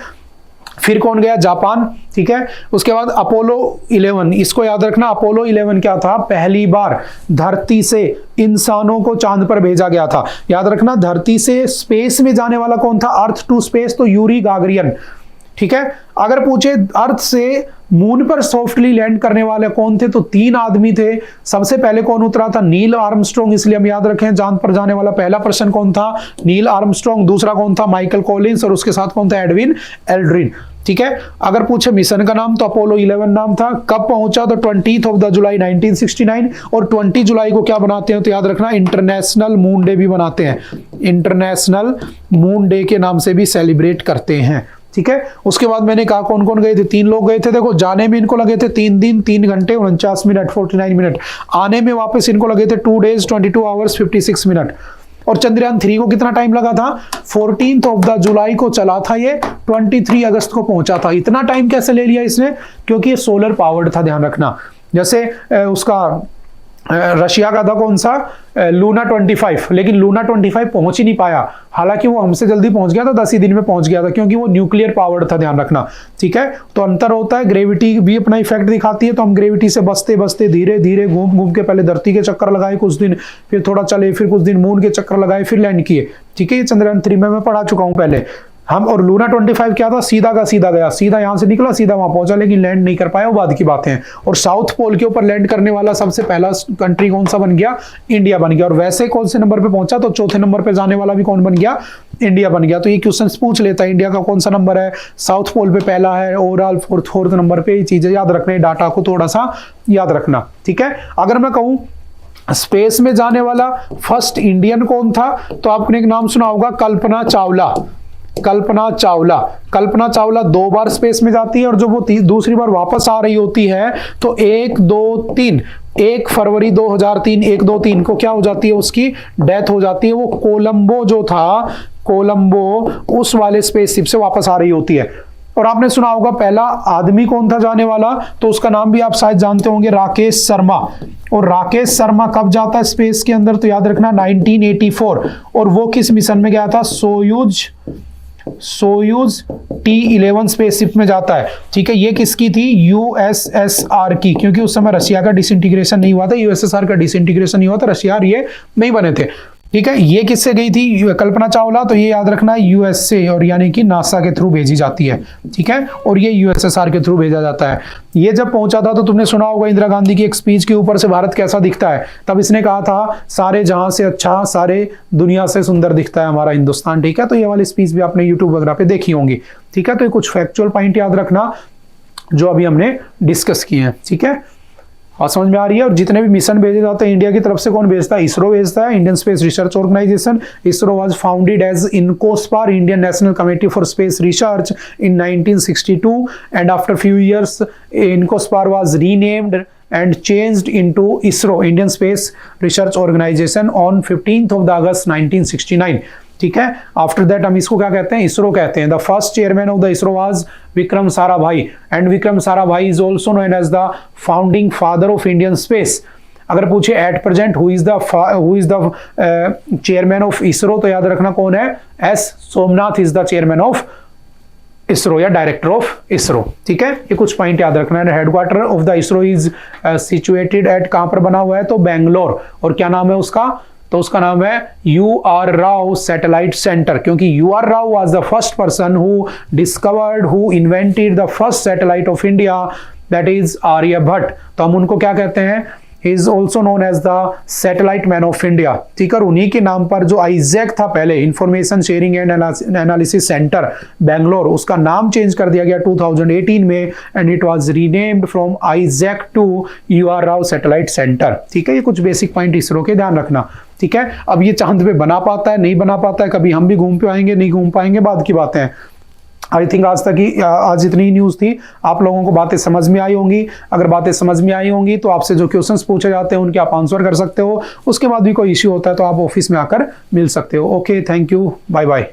फिर कौन गया, जापान, ठीक है। उसके बाद अपोलो 11, इसको याद रखना, अपोलो 11 क्या था, पहली बार धरती से इंसानों को चांद पर भेजा गया था। याद रखना, धरती से स्पेस में जाने वाला कौन था, अर्थ टू स्पेस, तो यूरी गागरियन, ठीक है। अगर पूछे अर्थ से मून पर सॉफ्टली लैंड करने वाले कौन थे, तो 3 आदमी थे। सबसे पहले कौन उतरा था, नील आर्मस्ट्रॉन्ग, इसलिए हम याद रखें चांद पर जाने वाला पहला पर्सन कौन था, नील आर्मस्ट्रॉन्ग। दूसरा कौन था, माइकल कॉलिंस, और उसके साथ कौन था, एडविन एल्ड्रिन, ठीक है। अगर पूछे मिशन का नाम, तो अपोलो 11 नाम था। कब पहुंचा, तो 20 ऑफ द जुलाई 1969। और 20 जुलाई को क्या बनाते हैं, तो याद रखना इंटरनेशनल मून डे भी बनाते हैं, इंटरनेशनल मून डे के नाम से भी सेलिब्रेट करते हैं, ठीक है। उसके बाद मैंने कहा कौन कौन गए थे, 3 लोग गए थे। देखो जाने में इनको लगे थे 3 दिन 3 घंटे 49 मिनट 49 मिनट, आने में वापस इनको लगे थे 2 days 22 hours 56 मिनट। और चंद्रयान 3 को कितना टाइम लगा था, 14 ऑफ द जुलाई को चला था ये, 23 अगस्त को पहुंचा था। इतना टाइम कैसे ले लिया इसने, क्योंकि ये सोलर पावर्ड था, ध्यान रखना। जैसे उसका रशिया का था कौन सा, लूना 25, लेकिन लूना 25 पहुंच ही नहीं पाया। हालांकि वो हमसे जल्दी पहुंच गया था, 10 ही दिन में पहुंच गया था, क्योंकि वो न्यूक्लियर पावर्ड था, ध्यान रखना, ठीक है। तो अंतर होता है, ग्रेविटी भी अपना इफेक्ट दिखाती है। तो हम ग्रेविटी से बचते बचते धीरे धीरे घूम घूम के पहले धरती के चक्कर लगाए कुछ दिन, फिर थोड़ा चले, फिर कुछ दिन मून के चक्कर लगाए, फिर लैंड किए, ठीक है। ये चंद्रयान 3 में मैं पढ़ा चुका हूं पहले हम। और लूना 25 क्या था, सीधा का सीधा गया, सीधा यहां से निकला, सीधा वहां पहुंचा, लेकिन लैंड नहीं कर पाया, वो बाद की बातें हैं। और साउथ पोल के ऊपर लैंड करने वाला सबसे पहला कंट्री कौन सा बन गया, इंडिया बन गया। और वैसे कौन से नंबर पे पहुंचा, तो चौथे नंबर पे जाने वाला भी कौन बन गया, इंडिया बन गया। तो ये क्वेश्चन पूछ लेता है, इंडिया का कौन सा नंबर है, साउथ पोल पे पहला है, ओवरऑल फोर्थ नंबर पे। ये चीजें याद रखना, डाटा को थोड़ा सा याद रखना, ठीक है। अगर मैं कहूं स्पेस में जाने वाला फर्स्ट इंडियन कौन था, तो आपने एक नाम सुना होगा, कल्पना चावला। कल्पना चावला, कल्पना चावला 2 बार स्पेस में जाती है, और जब वो दूसरी बार वापस आ रही होती है तो 1 फरवरी 2003 1-2-3 को क्या हो जाती है, उसकी डेथ हो जाती है। वो कोलंबो जो था, कोलंबो उस वाले स्पेसशिप से वापस आ रही होती है। और आपने सुना होगा पहला आदमी कौन था जाने वाला, तो उसका नाम भी आप शायद जानते होंगे, राकेश शर्मा। और राकेश शर्मा कब जाता है स्पेस के अंदर, तो याद रखना 1984। और वो किस मिशन में गया था, सोयूज T11 स्पेसशिप में जाता है, ठीक है। ये किसकी थी, यूएसएसआर की, क्योंकि उस समय रशिया का डिसइंटीग्रेशन नहीं हुआ था, यूएसएसआर का डिसइंटीग्रेशन नहीं हुआ था, रशिया और ये नहीं बने थे, ठीक है। ये किससे गई थी कल्पना चावला, तो ये याद रखना यूएसए, और यानी कि नासा के थ्रू भेजी जाती है, ठीक है। और ये यूएसएसआर के थ्रू भेजा जाता है। ये जब पहुंचा था तो तुमने सुना होगा इंदिरा गांधी की एक स्पीच के ऊपर से भारत कैसा दिखता है, तब इसने कहा था सारे जहां से अच्छा, सारे दुनिया से सुंदर दिखता है हमारा हिंदुस्तान, ठीक है। तो ये वाली स्पीच भी आपने यूट्यूब वगैरह पे देखी होंगी, ठीक है। तो ये कुछ फैक्चुअल पॉइंट याद रखना जो अभी हमने डिस्कस किए हैं, ठीक है। और समझ में आ रही है। और जितने भी मिशन भेजे जाते हैं इंडिया की तरफ से कौन भेजता है, इसरो भेजता है, Indian space research organisation. ISRO was founded as INCOSPAR, Indian national committee for space research, in 1962, and after few years INCOSPAR was renamed and changed into ISRO, Indian Space Research Organization, on 15th of August 1969, ठीक है। After that हम इसको क्या कहते हैं, इसरो कहते हैं। The first chairman of the ISRO was Vikram Sarabhai, and Vikram Sarabhai is also known as the founding father of Indian space. अगर पूछे at present who is the chairman of ISRO, तो याद रखना कौन है, S Somnath is the chairman of ISRO या डायरेक्टर ऑफ इसरो। ठीक है, ये कुछ पॉइंट याद रखना है। Headquarter of the ISRO is situated at, कहां पर बना हुआ है, तो बेंगलोर। और क्या नाम है उसका, तो उसका नाम है UR राव सैटेलाइट सेंटर, क्योंकि UR Rao was the first person who discovered, who invented the first satellite of India, that is Aryabhata. तो हम उनको क्या कहते हैं, He is also known as the satellite man of India। ठीक है, उन्हीं के नाम पर जो आईजैक था पहले, information sharing and analysis centre Bangalore, उसका नाम चेंज कर दिया गया 2018 में, and it was renamed from Isaac to UR Rao satellite centre. ठीक है, ये कुछ बेसिक पॉइंट इसरो के ध्यान रखना। ठीक है, अब ये चांद पे बना पाता है, नहीं बना पाता है, कभी हम भी घूम पाएंगे, नहीं घूम पाएंगे, बाद की बातें हैं। आई थिंक आज इतनी ही न्यूज़ थी, आप लोगों को बातें समझ में आई होंगी। अगर बातें समझ में आई होंगी तो आपसे जो क्वेश्चंस पूछे जाते हैं उनके आप आंसर कर सकते हो। उसके बाद भी कोई इश्यू होता है तो आप ऑफिस में आकर मिल सकते हो। Okay, thank you, bye bye.